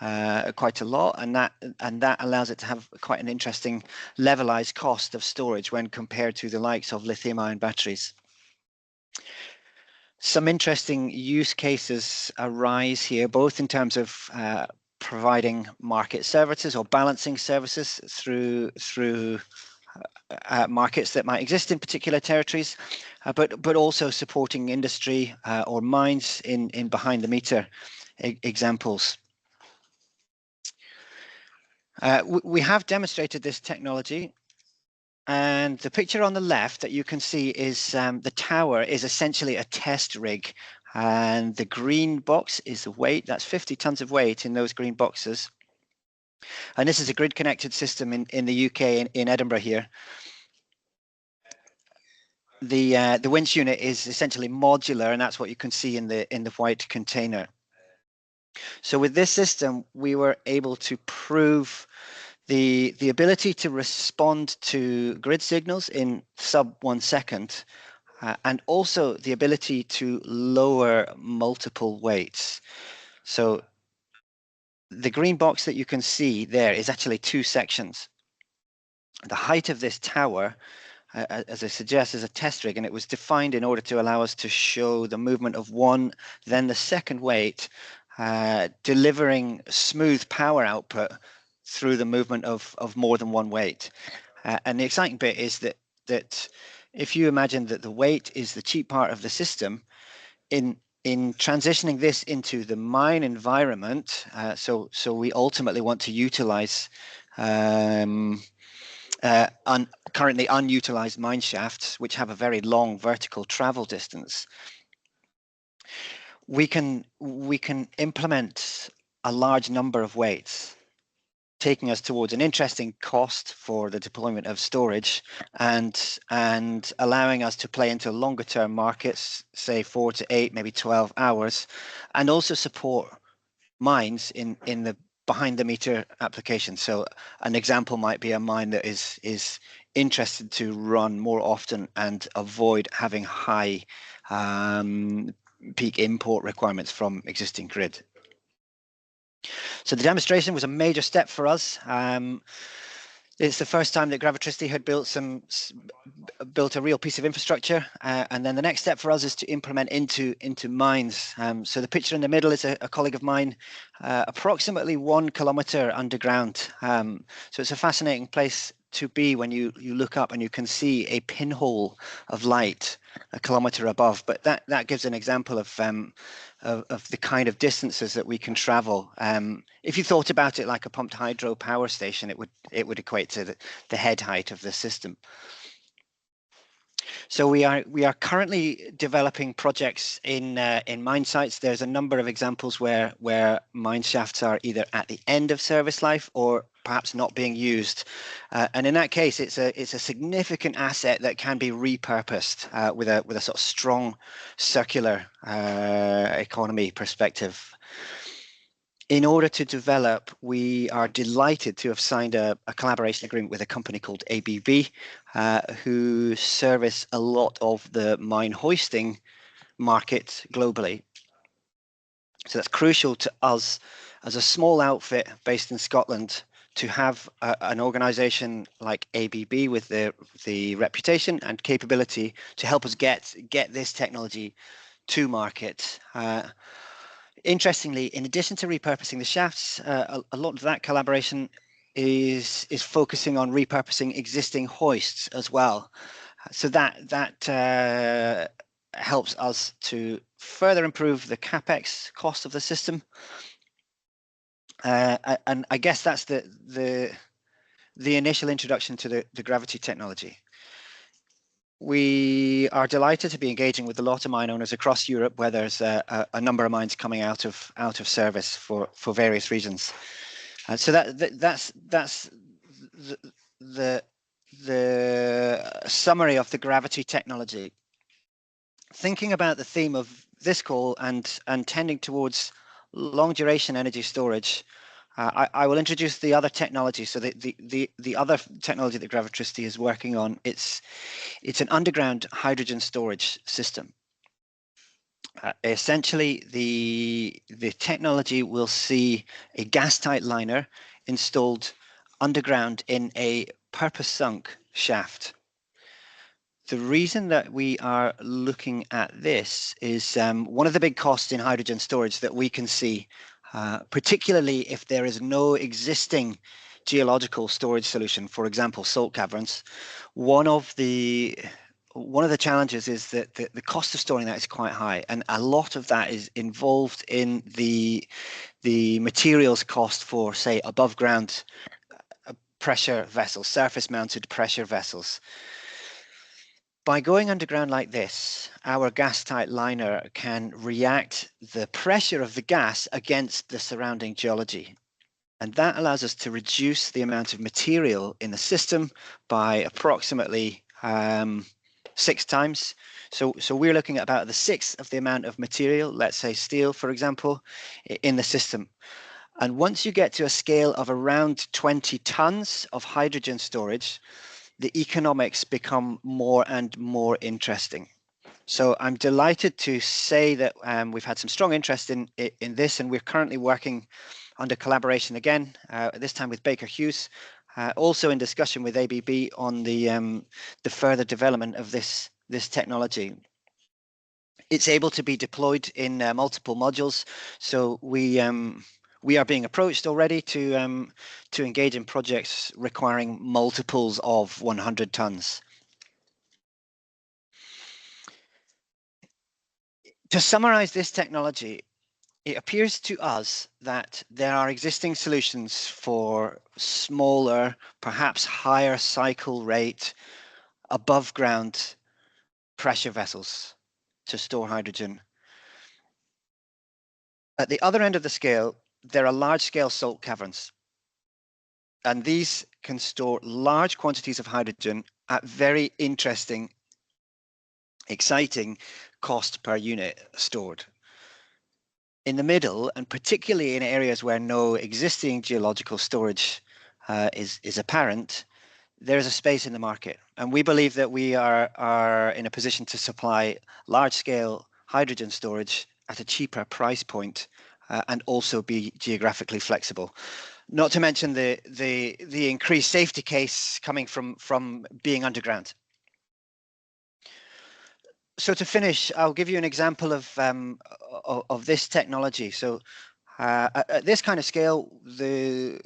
quite a lot, and that allows it to have quite an interesting levelized cost of storage when compared to the likes of lithium-ion batteries. Some interesting use cases arise here, both in terms of providing market services or balancing services through markets that might exist in particular territories, but also supporting industry or mines in behind the meter examples. We have demonstrated this technology, and the picture on the left that you can see is the tower is essentially a test rig, and the green box is the weight. That's 50 tons of weight in those green boxes. And this is a grid connected system in the UK, in Edinburgh here. The winch unit is essentially modular, and that's what you can see in the white container. So with this system, we were able to prove the ability to respond to grid signals in sub 1 second, and also the ability to lower multiple weights. So the green box that you can see there is actually 2 sections. The height of this tower, as I suggest, is a test rig, and it was defined in order to allow us to show the movement of one, then the second weight, delivering smooth power output through the movement of more than one weight. And the exciting bit is that if you imagine that the weight is the cheap part of the system, in transitioning this into the mine environment, so we ultimately want to utilize currently unutilized mine shafts, which have a very long vertical travel distance. We can implement a large number of weights taking us towards an interesting cost for the deployment of storage, and allowing us to play into longer term markets, say 4 to 8, maybe 12 hours, and also support mines in the behind the meter application. So an example might be a mine that is interested to run more often and avoid having high peak import requirements from existing grid. So the demonstration was a major step for us. It's the first time that Gravitricity had built a real piece of infrastructure, and then the next step for us is to implement into mines. So the picture in the middle is a colleague of mine, approximately 1 kilometer underground. So it's a fascinating place to be when you look up and you can see a pinhole of light a kilometer above. But that gives an example of the kind of distances that we can travel. If you thought about it like a pumped hydro power station, it would equate to the head height of the system. So we are currently developing projects in mine sites. There's a number of examples where mine shafts are either at the end of service life or perhaps not being used, and in that case, it's a significant asset that can be repurposed with a sort of strong circular economy perspective. In order to develop, we are delighted to have signed a collaboration agreement with a company called ABB, who service a lot of the mine hoisting market globally. So that's crucial to us as a small outfit based in Scotland to have an organization like ABB with the reputation and capability to help us get this technology to market. Interestingly, in addition to repurposing the shafts, a lot of that collaboration is focusing on repurposing existing hoists as well. So that helps us to further improve the capex cost of the system. And I guess that's the initial introduction to the gravity technology. We are delighted to be engaging with a lot of mine owners across Europe, where there's a number of mines coming out of service for various reasons. So that's the summary of the gravity technology. Thinking about the theme of this call and tending towards long duration energy storage, I will introduce the other technology. So the other technology that Gravitricity is working on, it's an underground hydrogen storage system. Essentially, the technology will see a gas-tight liner installed underground in a purpose-sunk shaft. The reason that we are looking at this is one of the big costs in hydrogen storage that we can see, particularly if there is no existing geological storage solution, for example, salt caverns. One of the challenges is that the cost of storing that is quite high, and a lot of that is involved in the materials cost for, say, above ground pressure vessels, surface mounted pressure vessels. By going underground like this, our gas-tight liner can react the pressure of the gas against the surrounding geology. And that allows us to reduce the amount of material in the system by approximately 6 times. So we're looking at about the 1/6 of the amount of material, let's say steel, for example, in the system. And once you get to a scale of around 20 tons of hydrogen storage, the economics become more and more interesting. So I'm delighted to say that we've had some strong interest in this, and we're currently working under collaboration again, this time with Baker Hughes, also in discussion with ABB on the further development of this technology. It's able to be deployed in multiple modules, so we are being approached already to engage in projects requiring multiples of 100 tons. To summarize this technology, it appears to us that there are existing solutions for smaller, perhaps higher cycle rate, above ground pressure vessels to store hydrogen. At the other end of the scale, there are large-scale salt caverns. and these can store large quantities of hydrogen at very interesting, exciting cost per unit stored. In the middle, and particularly in areas where no existing geological storage is apparent, there is a space in the market. And we believe that we are in a position to supply large-scale hydrogen storage at a cheaper price point and also be geographically flexible. Not to mention the increased safety case coming from being underground. So to finish, I'll give you an example of this technology. So at this kind of scale, the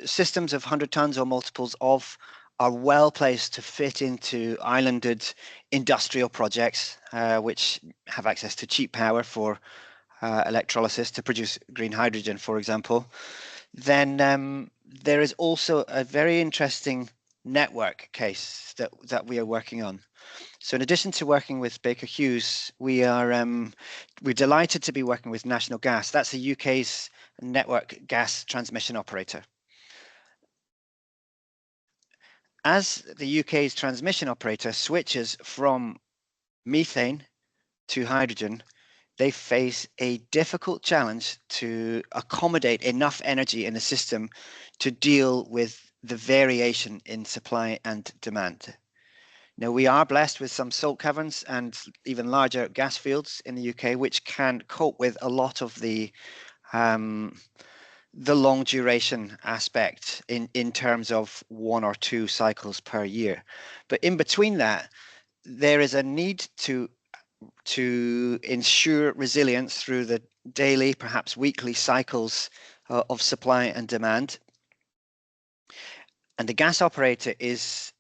systems of 100 tons or multiples of are well placed to fit into islanded industrial projects, which have access to cheap power for electrolysis to produce green hydrogen, for example. Then there is also a very interesting network case that we are working on. So in addition to working with Baker Hughes, we're delighted to be working with National Gas. That's the UK's network gas transmission operator. As the UK's transmission operator switches from methane to hydrogen, they face a difficult challenge to accommodate enough energy in the system to deal with the variation in supply and demand. Now, we are blessed with some salt caverns and even larger gas fields in the UK, which can cope with a lot of the long duration aspect in terms of 1 or 2 cycles per year. But in between that, there is a need to ensure resilience through the daily, perhaps weekly cycles of supply and demand. And the gas operator is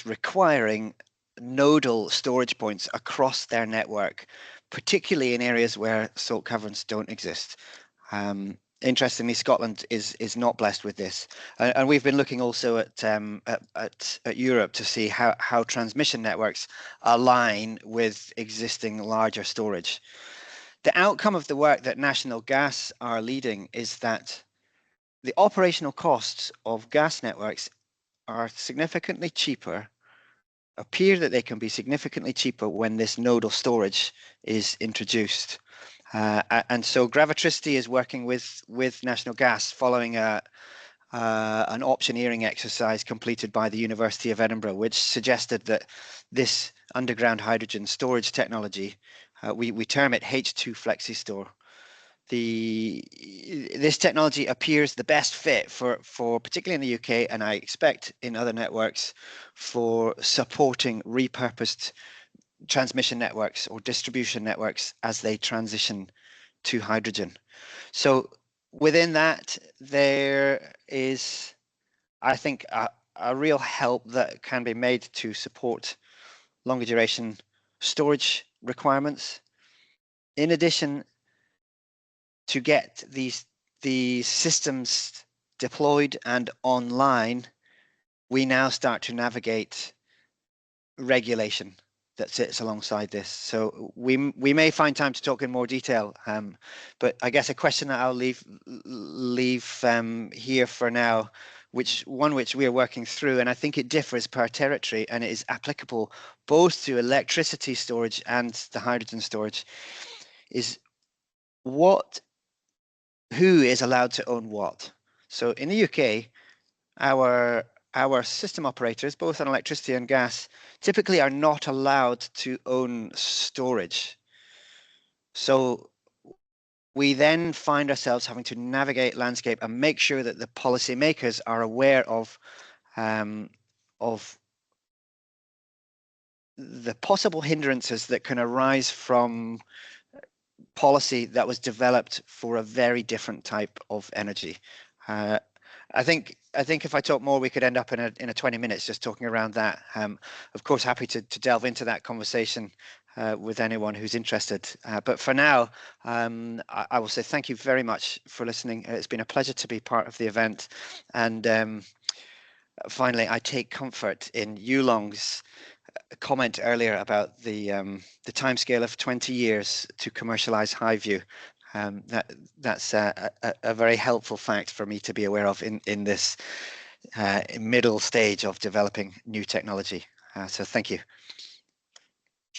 requiring nodal storage points across their network, particularly in areas where salt caverns don't exist. Interestingly, Scotland is not blessed with this, and we've been looking also at Europe to see how transmission networks align with existing larger storage. The outcome of the work that National Gas are leading is that the operational costs of gas networks are significantly cheaper, appear that they can be significantly cheaper when this nodal storage is introduced. And so Gravitricity is working with National Gas following an optioneering exercise completed by the University of Edinburgh, which suggested that this underground hydrogen storage technology, we term it H2 FlexiStore. This technology appears the best fit for particularly in the UK, and I expect in other networks, for supporting repurposed transmission networks or distribution networks as they transition to hydrogen. So within that, there is, I think, a real help that can be made to support longer duration storage requirements. In addition, to get these systems deployed and online, we now start to navigate regulation that sits alongside this. So we may find time to talk in more detail, but I guess a question that I'll leave here for now, which we are working through, and I think it differs per territory, and it is applicable both to electricity storage and the hydrogen storage, is who is allowed to own what. So in the UK, our system operators, both on electricity and gas, typically are not allowed to own storage. So we then find ourselves having to navigate landscape and make sure that the policymakers are aware of the possible hindrances that can arise from policy that was developed for a very different type of energy. I think if I talk more, we could end up in a 20 minutes just talking around that. Of course, happy to delve into that conversation with anyone who's interested. But for now, I will say thank you very much for listening. It's been a pleasure to be part of the event. And finally, I take comfort in Yulong's comment earlier about the timescale of 20 years to commercialize Highview. That's a very helpful fact for me to be aware of in this middle stage of developing new technology. So thank you.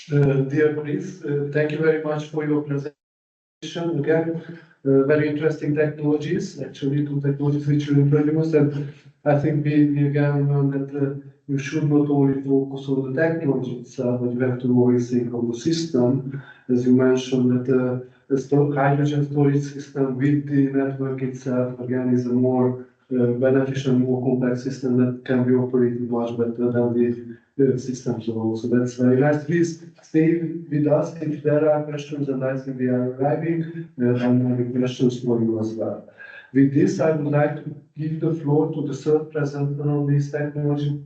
Dear Chris, thank you very much for your presentation. Again, very interesting technologies, actually, two technologies which you introduced. And I think we again learned that you should not only focus on the technology itself, but you have to always think of the system. As you mentioned, that the hydrogen storage system with the network itself, again, is a more beneficial, more complex system that can be operated much better than the systems also. That's very nice. Please stay with us if there are questions, and I think we are arriving and having questions for you as well. With this, I would like to give the floor to the third presenter on this technology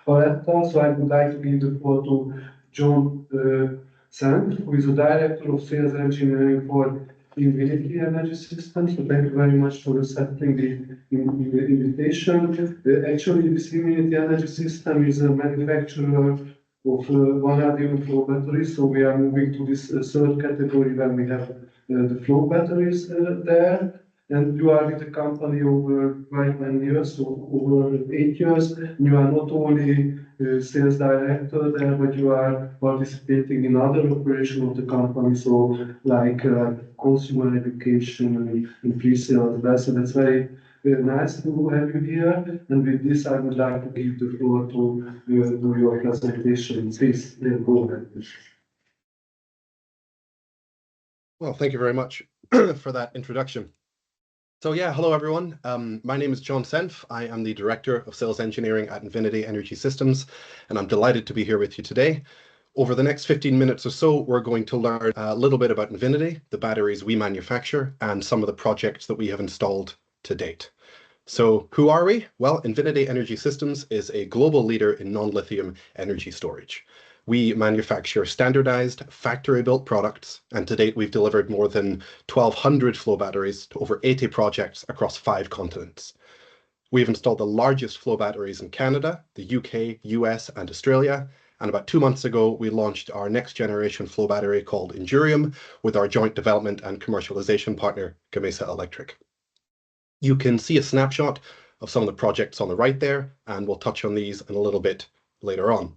palette. So I would like to give the floor to John Sand, who is the Director of Sales Engineering for Infinity Energy Systems. So thank you very much for accepting the invitation. Actually, this Infinity Energy System is a manufacturer of vanadium flow batteries. So we are moving to this third category when we have the flow batteries there. And you are with the company over quite many years, so over 8 years. You are not only sales director there, but you are participating in other operations of the company, so like consumer education and pre-sales. So that's very nice to have you here. And with this, I would like to give the floor to do your presentation. Please go ahead. Well, thank you very much for that introduction. So yeah, hello everyone. My name is John Senf. I am the Director of Sales Engineering at Infinity Energy Systems, and I'm delighted to be here with you today. Over the next 15 minutes or so, we're going to learn a little bit about Infinity, the batteries we manufacture, and some of the projects that we have installed to date. So who are we? Well, Infinity Energy Systems is a global leader in non-lithium energy storage. We manufacture standardized, factory-built products, and to date we've delivered more than 1,200 flow batteries to over 80 projects across 5 continents. We've installed the largest flow batteries in Canada, the UK, US, and Australia, and about 2 months ago we launched our next generation flow battery called Endurium with our joint development and commercialization partner, Gamesa Electric. You can see a snapshot of some of the projects on the right there, and we'll touch on these in a little bit later on.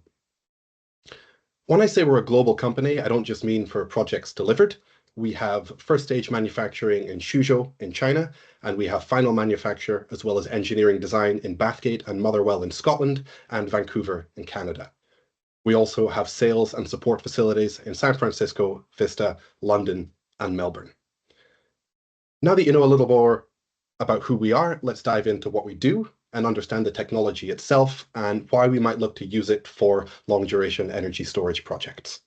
When I say we're a global company, I don't just mean for projects delivered. We have first stage manufacturing in Suzhou in China, and we have final manufacture as well as engineering design in Bathgate and Motherwell in Scotland and Vancouver in Canada. We also have sales and support facilities in San Francisco, Vista, London, and Melbourne. Now that you know a little more about who we are, let's dive into what we do and understand the technology itself and why we might look to use it for long-duration energy storage projects.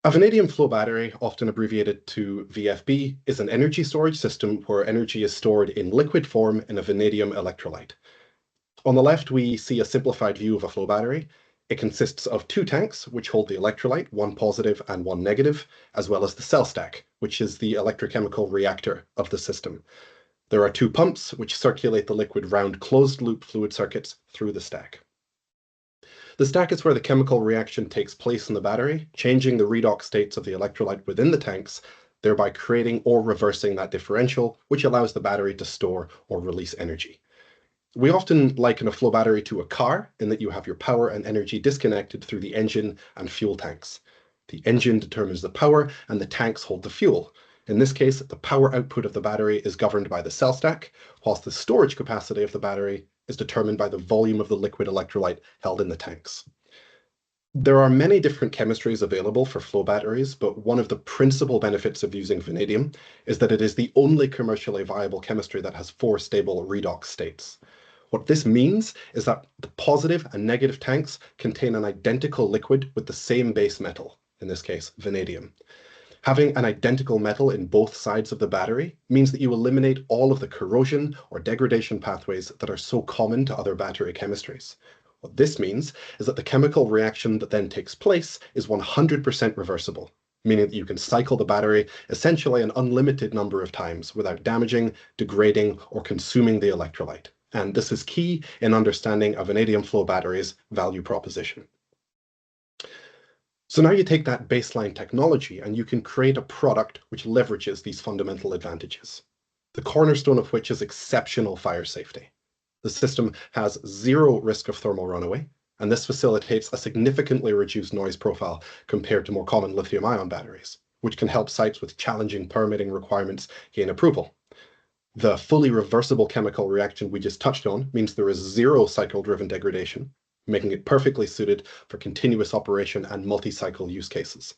A vanadium flow battery, often abbreviated to VFB, is an energy storage system where energy is stored in liquid form in a vanadium electrolyte. On the left, we see a simplified view of a flow battery. It consists of 2 tanks, which hold the electrolyte, one positive and one negative, as well as the cell stack, which is the electrochemical reactor of the system. There are 2 pumps which circulate the liquid round closed-loop fluid circuits through the stack. The stack is where the chemical reaction takes place in the battery, changing the redox states of the electrolyte within the tanks, thereby creating or reversing that differential, which allows the battery to store or release energy. We often liken a flow battery to a car in that you have your power and energy disconnected through the engine and fuel tanks. The engine determines the power and the tanks hold the fuel. In this case, the power output of the battery is governed by the cell stack, whilst the storage capacity of the battery is determined by the volume of the liquid electrolyte held in the tanks. There are many different chemistries available for flow batteries, but one of the principal benefits of using vanadium is that it is the only commercially viable chemistry that has 4 stable redox states. What this means is that the positive and negative tanks contain an identical liquid with the same base metal, in this case, vanadium. Having an identical metal in both sides of the battery means that you eliminate all of the corrosion or degradation pathways that are so common to other battery chemistries. What this means is that the chemical reaction that then takes place is 100% reversible, meaning that you can cycle the battery essentially an unlimited number of times without damaging, degrading, or consuming the electrolyte. And this is key in understanding a vanadium flow battery's value proposition. So now you take that baseline technology and you can create a product which leverages these fundamental advantages, the cornerstone of which is exceptional fire safety. The system has zero risk of thermal runaway, and this facilitates a significantly reduced noise profile compared to more common lithium-ion batteries, which can help sites with challenging permitting requirements gain approval. The fully reversible chemical reaction we just touched on means there is zero cycle-driven degradation, making it perfectly suited for continuous operation and multi-cycle use cases.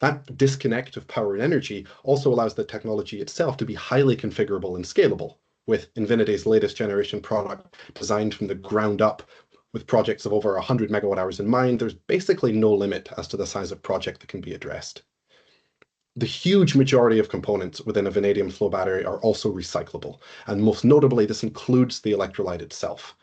That disconnect of power and energy also allows the technology itself to be highly configurable and scalable, with Infinity's latest generation product designed from the ground up with projects of over 100 megawatt hours in mind. There's basically no limit as to the size of project that can be addressed. The huge majority of components within a vanadium flow battery are also recyclable, and most notably, this includes the electrolyte itself.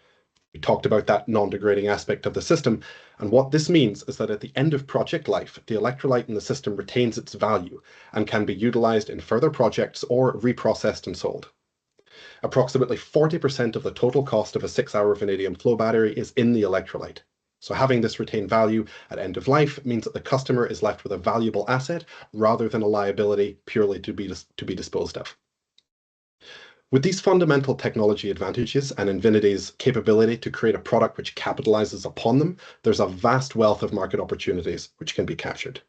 We talked about that non-degrading aspect of the system, and what this means is that at the end of project life, the electrolyte in the system retains its value and can be utilized in further projects or reprocessed and sold. Approximately 40% of the total cost of a 6-hour vanadium flow battery is in the electrolyte. So having this retain value at end of life means that the customer is left with a valuable asset rather than a liability purely to be disposed of. With these fundamental technology advantages and Infinity's capability to create a product which capitalizes upon them, there's a vast wealth of market opportunities which can be captured.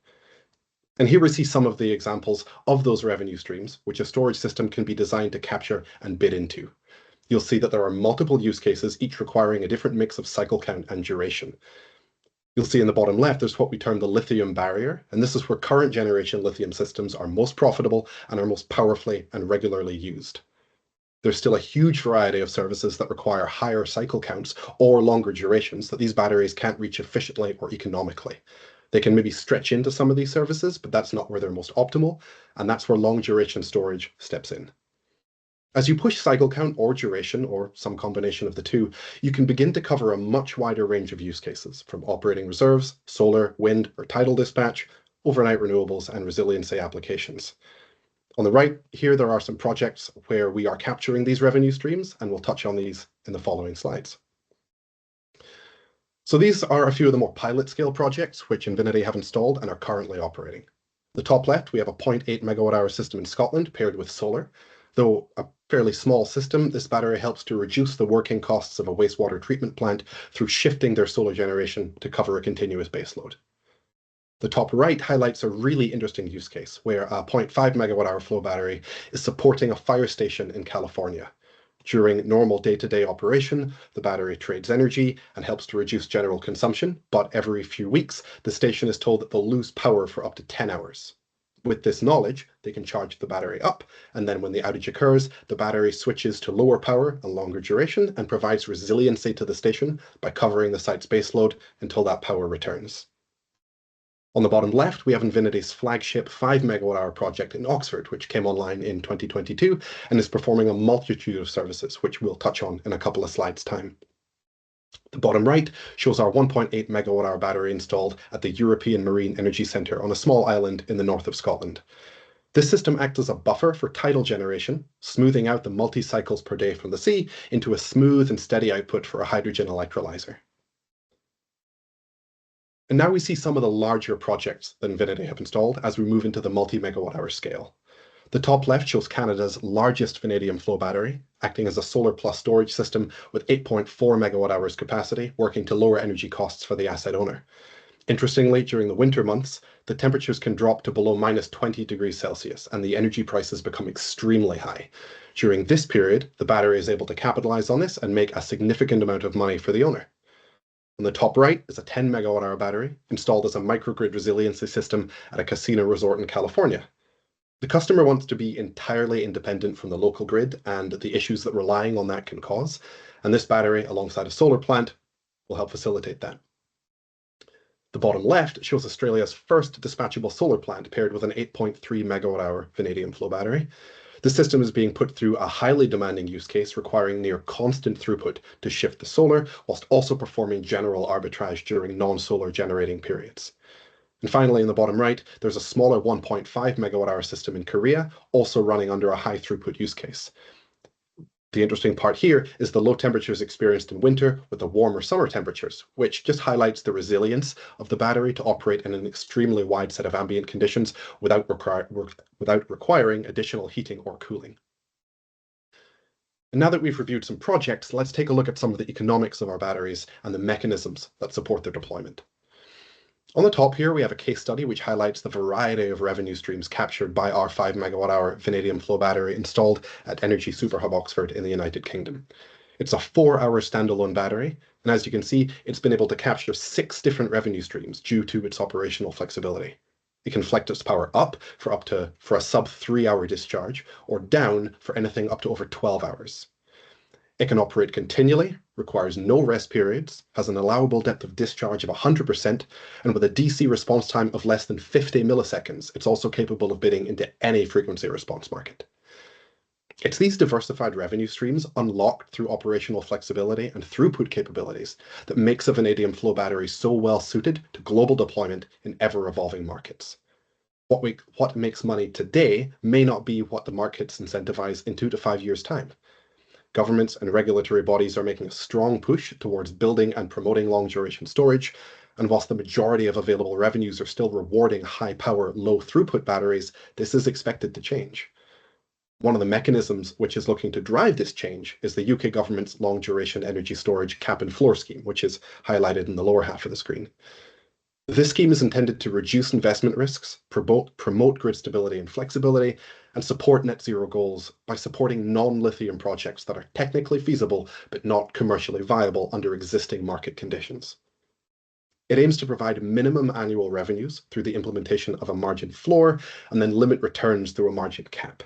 And here we see some of the examples of those revenue streams, which a storage system can be designed to capture and bid into. You'll see that there are multiple use cases, each requiring a different mix of cycle count and duration. You'll see in the bottom left, there's what we term the lithium barrier, and this is where current generation lithium systems are most profitable and are most powerfully and regularly used. There's still a huge variety of services that require higher cycle counts or longer durations that these batteries can't reach efficiently or economically. They can maybe stretch into some of these services, but that's not where they're most optimal, and that's where long duration storage steps in. As you push cycle count or duration, or some combination of the two, you can begin to cover a much wider range of use cases, from operating reserves, solar, wind, or tidal dispatch, overnight renewables, and resiliency applications. On the right here, there are some projects where we are capturing these revenue streams, and we'll touch on these in the following slides. So these are a few of the more pilot scale projects which Invinity have installed and are currently operating. The top left, we have a 0.8 megawatt hour system in Scotland paired with solar. Though a fairly small system, this battery helps to reduce the working costs of a wastewater treatment plant through shifting their solar generation to cover a continuous baseload. The top right highlights a really interesting use case where a 0.5 megawatt hour flow battery is supporting a fire station in California. During normal day-to-day operation, the battery trades energy and helps to reduce general consumption, but every few weeks, the station is told that they'll lose power for up to 10 hours. With this knowledge, they can charge the battery up, and then when the outage occurs, the battery switches to lower power and longer duration and provides resiliency to the station by covering the site's baseload until that power returns. On the bottom left, we have Infinity's flagship 5 megawatt hour project in Oxford, which came online in 2022 and is performing a multitude of services, which we'll touch on in a couple of slides' time. The bottom right shows our 1.8 megawatt hour battery installed at the European Marine Energy Centre on a small island in the north of Scotland. This system acts as a buffer for tidal generation, smoothing out the multi-cycles per day from the sea into a smooth and steady output for a hydrogen electrolyzer. And now we see some of the larger projects that Invinity have installed as we move into the multi-megawatt hour scale. The top left shows Canada's largest vanadium flow battery, acting as a solar plus storage system with 8.4 megawatt hours capacity, working to lower energy costs for the asset owner. Interestingly, during the winter months, the temperatures can drop to below minus 20 degrees Celsius, and the energy prices become extremely high. During this period, the battery is able to capitalize on this and make a significant amount of money for the owner. On the top right is a 10 megawatt hour battery installed as a microgrid resiliency system at a casino resort in California. The customer wants to be entirely independent from the local grid and the issues that relying on that can cause, and this battery, alongside a solar plant, will help facilitate that. The bottom left shows Australia's first dispatchable solar plant paired with an 8.3 megawatt hour vanadium flow battery. The system is being put through a highly demanding use case requiring near constant throughput to shift the solar, whilst also performing general arbitrage during non-solar generating periods. And finally, in the bottom right, there's a smaller 1.5 megawatt hour system in Korea, also running under a high throughput use case. The interesting part here is the low temperatures experienced in winter with the warmer summer temperatures, which just highlights the resilience of the battery to operate in an extremely wide set of ambient conditions without requiring additional heating or cooling. And now that we've reviewed some projects, let's take a look at some of the economics of our batteries and the mechanisms that support their deployment. On the top here, we have a case study which highlights the variety of revenue streams captured by our 5 MWh vanadium flow battery installed at Energy Superhub Oxford in the United Kingdom. It's a 4-hour standalone battery, and as you can see, it's been able to capture 6 different revenue streams due to its operational flexibility. It can flex its power up for a sub 3-hour discharge, or down for anything up to over 12 hours. It can operate continually, requires no rest periods, has an allowable depth of discharge of 100%, and with a DC response time of less than 50 milliseconds, it's also capable of bidding into any frequency response market. It's these diversified revenue streams unlocked through operational flexibility and throughput capabilities that makes a vanadium flow battery so well suited to global deployment in ever-evolving markets. What makes money today may not be what the markets incentivize in 2 to 5 years' time. Governments and regulatory bodies are making a strong push towards building and promoting long-duration storage, and whilst the majority of available revenues are still rewarding high-power, low-throughput batteries, this is expected to change. One of the mechanisms which is looking to drive this change is the UK government's long-duration energy storage cap and floor scheme, which is highlighted in the lower half of the screen. This scheme is intended to reduce investment risks, promote grid stability and flexibility, and support net zero goals by supporting non-lithium projects that are technically feasible but not commercially viable under existing market conditions. It aims to provide minimum annual revenues through the implementation of a margin floor and then limit returns through a margin cap.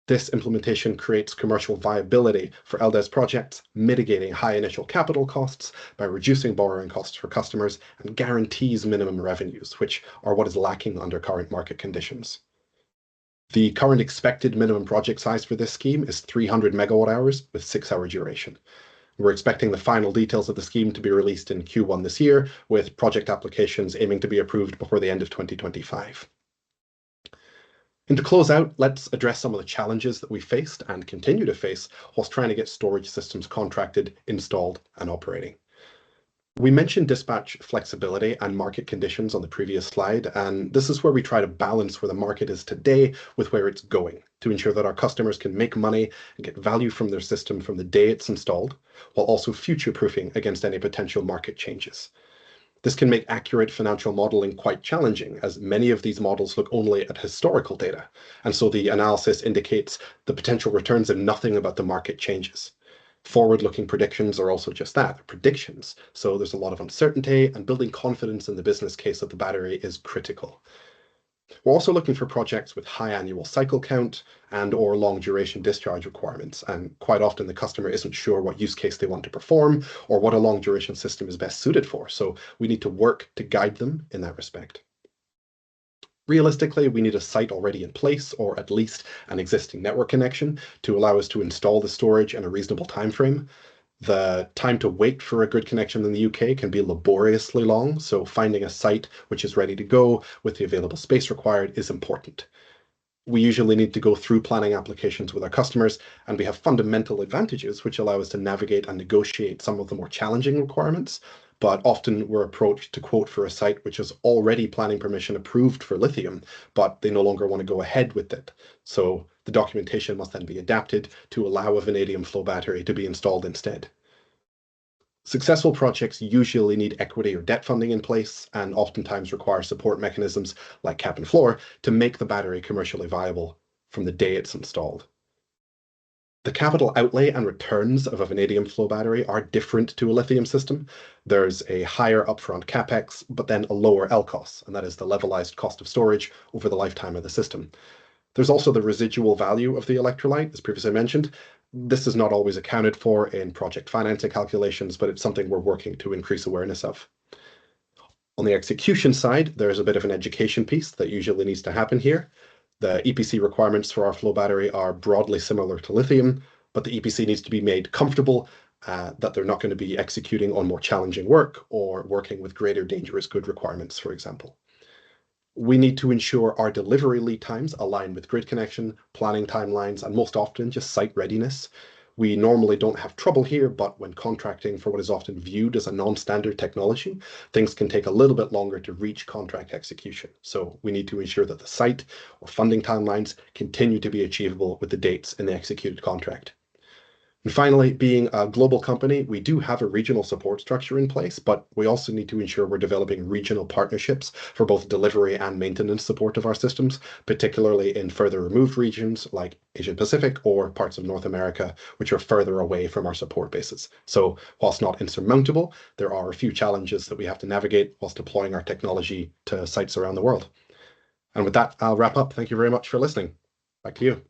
This implementation creates commercial viability for LDES projects, mitigating high initial capital costs by reducing borrowing costs for customers, and guarantees minimum revenues, which are what is lacking under current market conditions. The current expected minimum project size for this scheme is 300 MWh with 6-hour duration. We're expecting the final details of the scheme to be released in Q1 this year, with project applications aiming to be approved before the end of 2025. And to close out, let's address some of the challenges that we faced and continue to face whilst trying to get storage systems contracted, installed, and operating. We mentioned dispatch flexibility and market conditions on the previous slide, and this is where we try to balance where the market is today with where it's going to ensure that our customers can make money and get value from their system from the day it's installed, while also future-proofing against any potential market changes. This can make accurate financial modeling quite challenging, as many of these models look only at historical data, and so the analysis indicates the potential returns and nothing about the market changes. Forward-looking predictions are also just that, they're predictions, so there's a lot of uncertainty, and building confidence in the business case of the battery is critical. We're also looking for projects with high annual cycle count and/or long duration discharge requirements, and quite often the customer isn't sure what use case they want to perform or what a long duration system is best suited for, so we need to work to guide them in that respect. Realistically, we need a site already in place, or at least an existing network connection, to allow us to install the storage in a reasonable time frame. The time to wait for a grid connection in the UK can be laboriously long, so finding a site which is ready to go with the available space required is important. We usually need to go through planning applications with our customers, and we have fundamental advantages which allow us to navigate and negotiate some of the more challenging requirements, but often we're approached to quote for a site which is already planning permission approved for lithium, but they no longer want to go ahead with it. So the documentation must then be adapted to allow a vanadium flow battery to be installed instead. Successful projects usually need equity or debt funding in place, and oftentimes require support mechanisms like cap and floor to make the battery commercially viable from the day it's installed. The capital outlay and returns of a vanadium flow battery are different to a lithium system. There's a higher upfront capex, but then a lower LCOS, and that is the levelized cost of storage over the lifetime of the system. There's also the residual value of the electrolyte, as previously mentioned. This is not always accounted for in project financing calculations, but it's something we're working to increase awareness of. On the execution side, there's a bit of an education piece that usually needs to happen here. The EPC requirements for our flow battery are broadly similar to lithium, but the EPC needs to be made comfortable that they're not going to be executing on more challenging work or working with greater dangerous good requirements, for example. We need to ensure our delivery lead times align with grid connection, planning timelines, and most often just site readiness. We normally don't have trouble here, but when contracting for what is often viewed as a non-standard technology, things can take a little bit longer to reach contract execution. So we need to ensure that the site or funding timelines continue to be achievable with the dates in the executed contract. And finally, being a global company, we do have a regional support structure in place, but we also need to ensure we're developing regional partnerships for both delivery and maintenance support of our systems, particularly in further removed regions like Asia Pacific or parts of North America, which are further away from our support bases. So whilst not insurmountable, there are a few challenges that we have to navigate whilst deploying our technology to sites around the world. And with that, I'll wrap up. Thank you very much for listening. Back to you.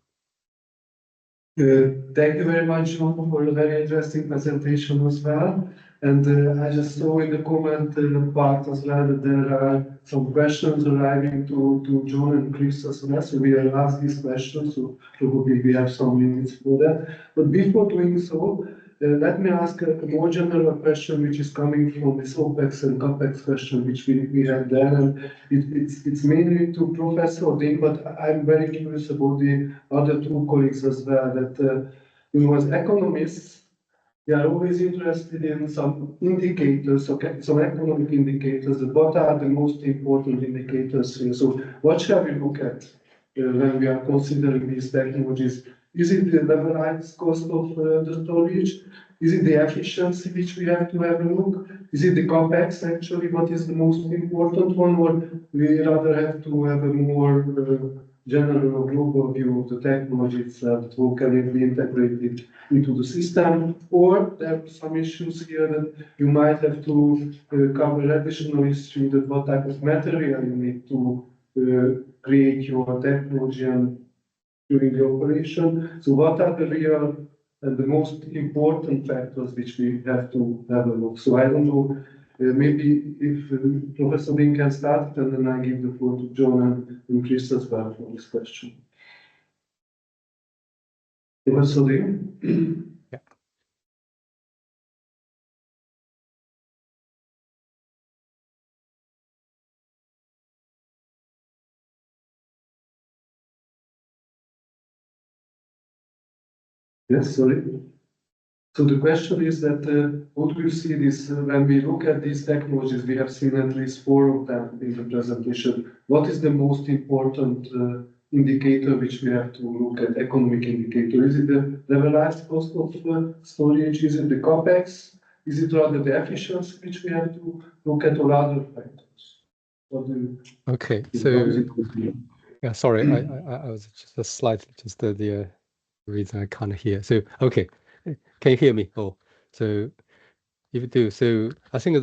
Thank you very much, John, for a very interesting presentation as well. And I just saw in the comment part as well that there are some questions arriving to John and Chris as well. So we will ask these questions, so probably we have some minutes for that. But before doing so, let me ask a more general question, which is coming from this OPEX and CAPEX question, which we have there. And it's mainly to Professor Ding, but I'm very curious about the other two colleagues as well, that as economists, we are always interested in some indicators, okay, some economic indicators. What are the most important indicators here? So what shall we look at when we are considering these technologies? Is it the levelized cost of the storage? Is it the efficiency which we have to have a look? Is it the CAPEX actually what is the most important one, or we rather have to have a more general or global view of the technology itself, how can it be integrated into the system? Or there are some issues here that you might have to cover additional issue, that what type of material you need to create your technology and during the operation. So what are the real and the most important factors which we have to have a look? So I don't know, maybe if Professor Bing can start, and then I give the floor to John and Chris as well for this question. Professor Bing? Yeah. Yes, sorry. So the question is that how do you see this when we look at these technologies? We have seen at least 4 of them in the presentation. What is the most important indicator which we have to look at, economic indicator? Is it the levelized cost of storage? Is it the CAPEX? Is it rather the efficiency which we have to look at, or other factors? What do you Okay, think? so yeah, sorry, I was just slightly the reason I can't hear. So okay, can you hear me? Oh, so if you do, so I think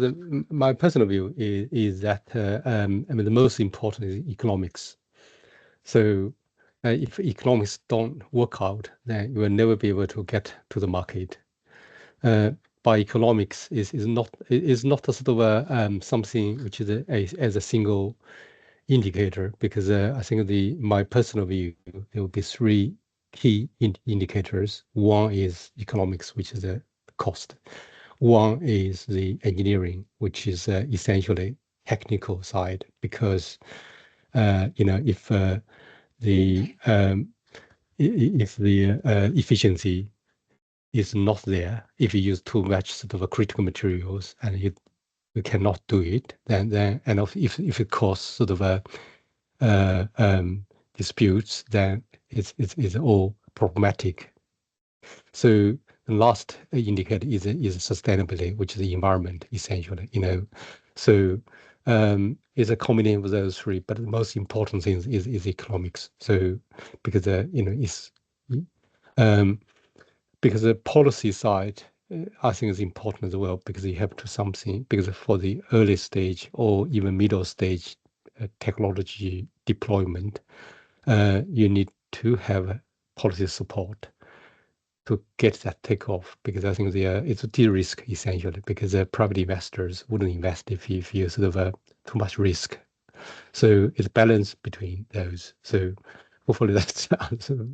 my personal view is that I mean the most important is economics. So if economics don't work out, then you will never be able to get to the market. By economics is not a sort of a something which is as a single indicator, because I think my personal view, there will be 3 key indicators. One is economics, which is the cost. One is the engineering, which is essentially technical side, because if the efficiency is not there, if you use too much sort of critical materials and you cannot do it, then and if it causes sort of disputes, then it's all problematic. So the last indicator is sustainability, which is the environment, essentially. So it's a combination of those 3, but the most important thing is economics. So because it's because the policy side, I think is important as well, because you have to because for the early stage or even middle stage technology deployment, you need to have policy support to get that takeoff, because I think it's a de-risk essentially, because private investors wouldn't invest if you sort of too much risk. So it's a balance between those. So hopefully that's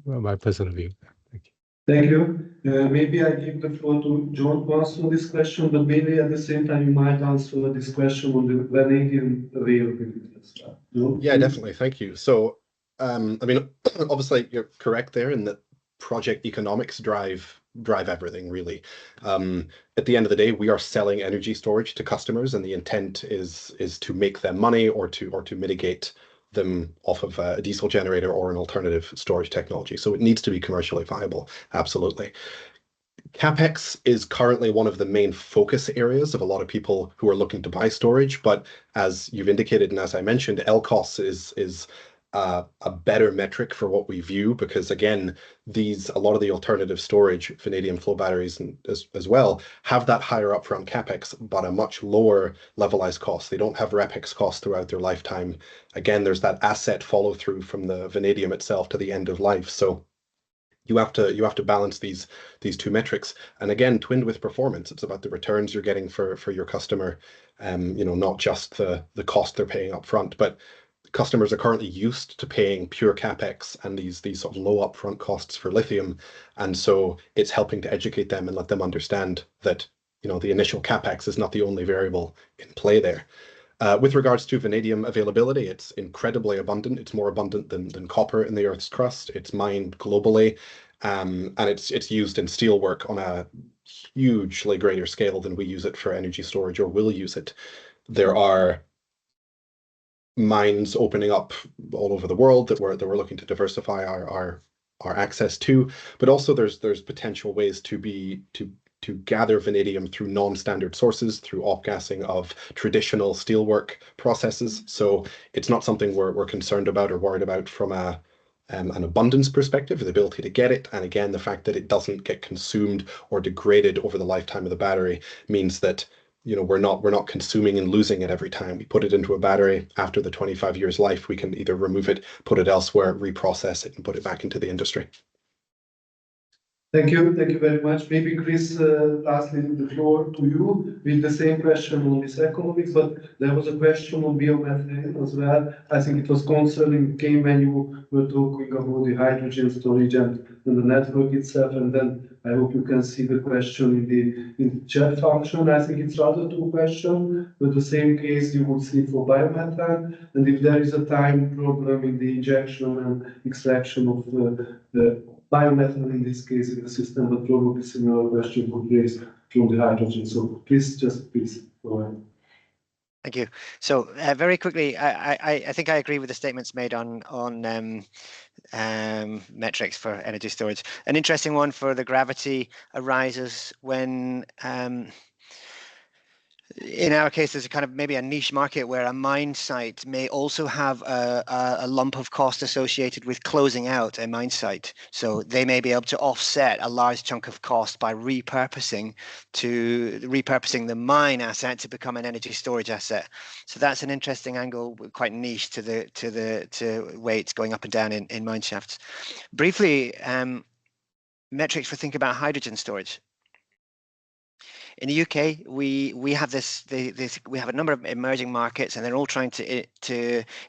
my personal view. Thank you. Thank you. Maybe I give the floor to John to answer this question, but maybe at the same time you might answer this question on the vanadium availability as well. John? Yeah, definitely. Thank you. So, I mean, obviously you're correct there in that project economics drive drive everything, really. At the end of the day, we are selling energy storage to customers, and the intent is to make them money or to mitigate them off of a diesel generator or an alternative storage technology. So it needs to be commercially viable, absolutely. CapEx is currently one of the main focus areas of a lot of people who are looking to buy storage, but as you've indicated and as I mentioned, LCOS is a better metric for what we view, because again, a lot of the alternative storage, vanadium flow batteries as well, have that higher upfront CapEx, but a much lower levelized cost. They don't have REPEX costs throughout their lifetime. Again, there's that asset follow through from the vanadium itself to the end of life. So you have to balance these two metrics, and again, twinned with performance. It's about the returns you're getting for your customer, not just the cost they're paying up front. But customers are currently used to paying pure capex and these sort of low upfront costs for lithium, and so it's helping to educate them and let them understand that the initial capex is not the only variable in play there. With regards to vanadium availability, it's incredibly abundant. It's more abundant than copper in the Earth's crust. It's mined globally, and it's used in steelwork on a hugely greater scale than we use it for energy storage or will use it. There are mines opening up all over the world that we're looking to diversify our access to, but also there's potential ways to gather vanadium through non-standard sources, through off-gassing of traditional steelwork processes. So it's not something we're concerned about or worried about from an abundance perspective, the ability to get it. And again, the fact that it doesn't get consumed or degraded over the lifetime of the battery means that we're not consuming and losing it every time we put it into a battery. After the 25 years life, we can either remove it, put it elsewhere, reprocess it, and put it back into the industry. Thank you very much. Maybe Chris, lastly, the floor to you with the same question on this economics, but there was a question on biomethane as well. I think it was concerning when you were talking about the hydrogen storage and the network itself, and then I hope you can see the question in the chat function. I think it's rather two questions, but the same case you would see for biomethane, and if there is a time problem in the injection and extraction of the biomethane in this case in the system, but probably similar question would raise from the hydrogen. So please go ahead. Thank you. So very quickly, I think I agree with the statements made on metrics for energy storage. An interesting one for the gravity arises when in our case, there's a kind of maybe a niche market where a mine site may also have a lump of cost associated with closing out a mine site. So they may be able to offset a large chunk of cost by repurposing the mine asset to become an energy storage asset. So that's an interesting angle, quite niche to weights going up and down in mine shafts. Briefly, metrics for thinking about hydrogen storage. In the UK, we have we have a number of emerging markets, and they're all trying to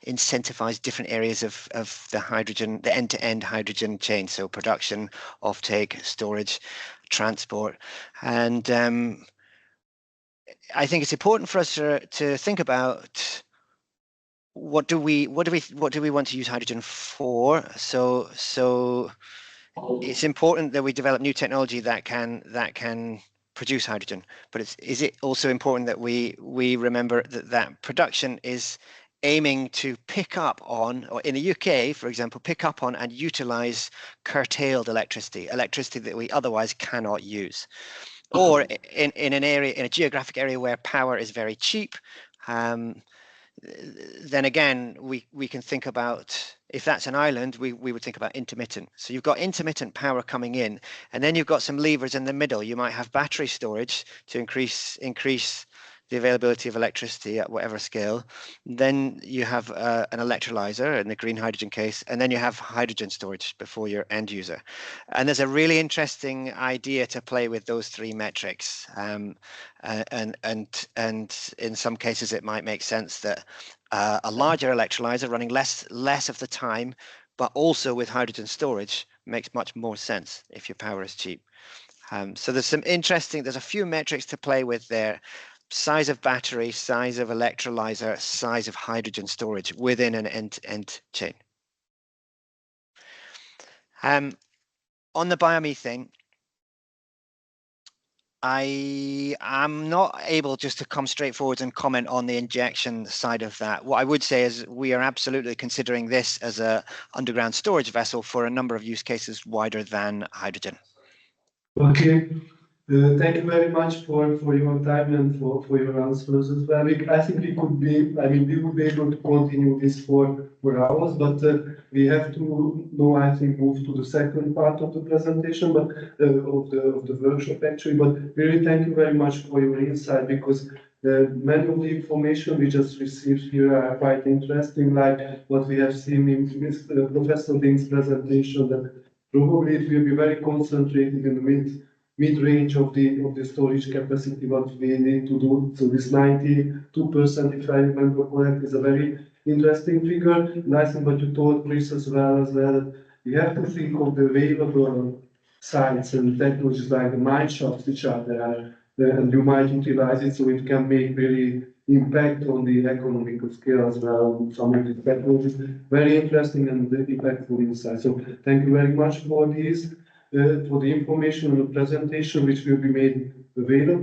incentivize different areas of the end-to-end hydrogen chain. So production, offtake, storage, transport, and I think it's important for us to think about what do we want to use hydrogen for. So it's important that we develop new technology that can produce hydrogen, but is it also important that we remember that production is aiming to pick up on, or in the UK, for example, pick up on and utilize curtailed electricity that we otherwise cannot use, or in a geographic area where power is very cheap. Then again, we can think about, if that's an island, we would think about intermittent. So you've got intermittent power coming in, and then you've got some levers in the middle. You might have battery storage to increase the availability of electricity at whatever scale. Then you have an electrolyzer in the green hydrogen case, and then you have hydrogen storage before your end user. And there's a really interesting idea to play with those three metrics. And in some cases, it might make sense that a larger electrolyzer running less of the time, but also with hydrogen storage, makes much more sense if your power is cheap. So there's a few metrics to play with there. Size of battery, size of electrolyzer, size of hydrogen storage within an end-to-end chain. On the biomethane, I am not able just to come straight forward and comment on the injection side of that. What I would say is we are absolutely considering this as a underground storage vessel for a number of use cases wider than hydrogen. Okay. Thank you very much for your time and for your answers as well. I think we would be able to continue this for hours, but we have to now, I think, move to the second part of the presentation, but of the workshop actually. But really, thank you very much for your insight, because many of the information we just received here are quite interesting, like what we have seen in Professor Ding's presentation, that probably it will be very concentrated in the mid-range of the storage capacity, what we need to do. So this 92%, if I remember correct, is a very interesting figure. And I think what you told Chris as well, that you have to think of the available sites and technologies like the mine shafts which are there, and you might utilize it so it can make really impact on the economical scale as well. Some of the technologies, very interesting and impactful insight. So thank you very much for these. For the information on the presentation, which will be made available.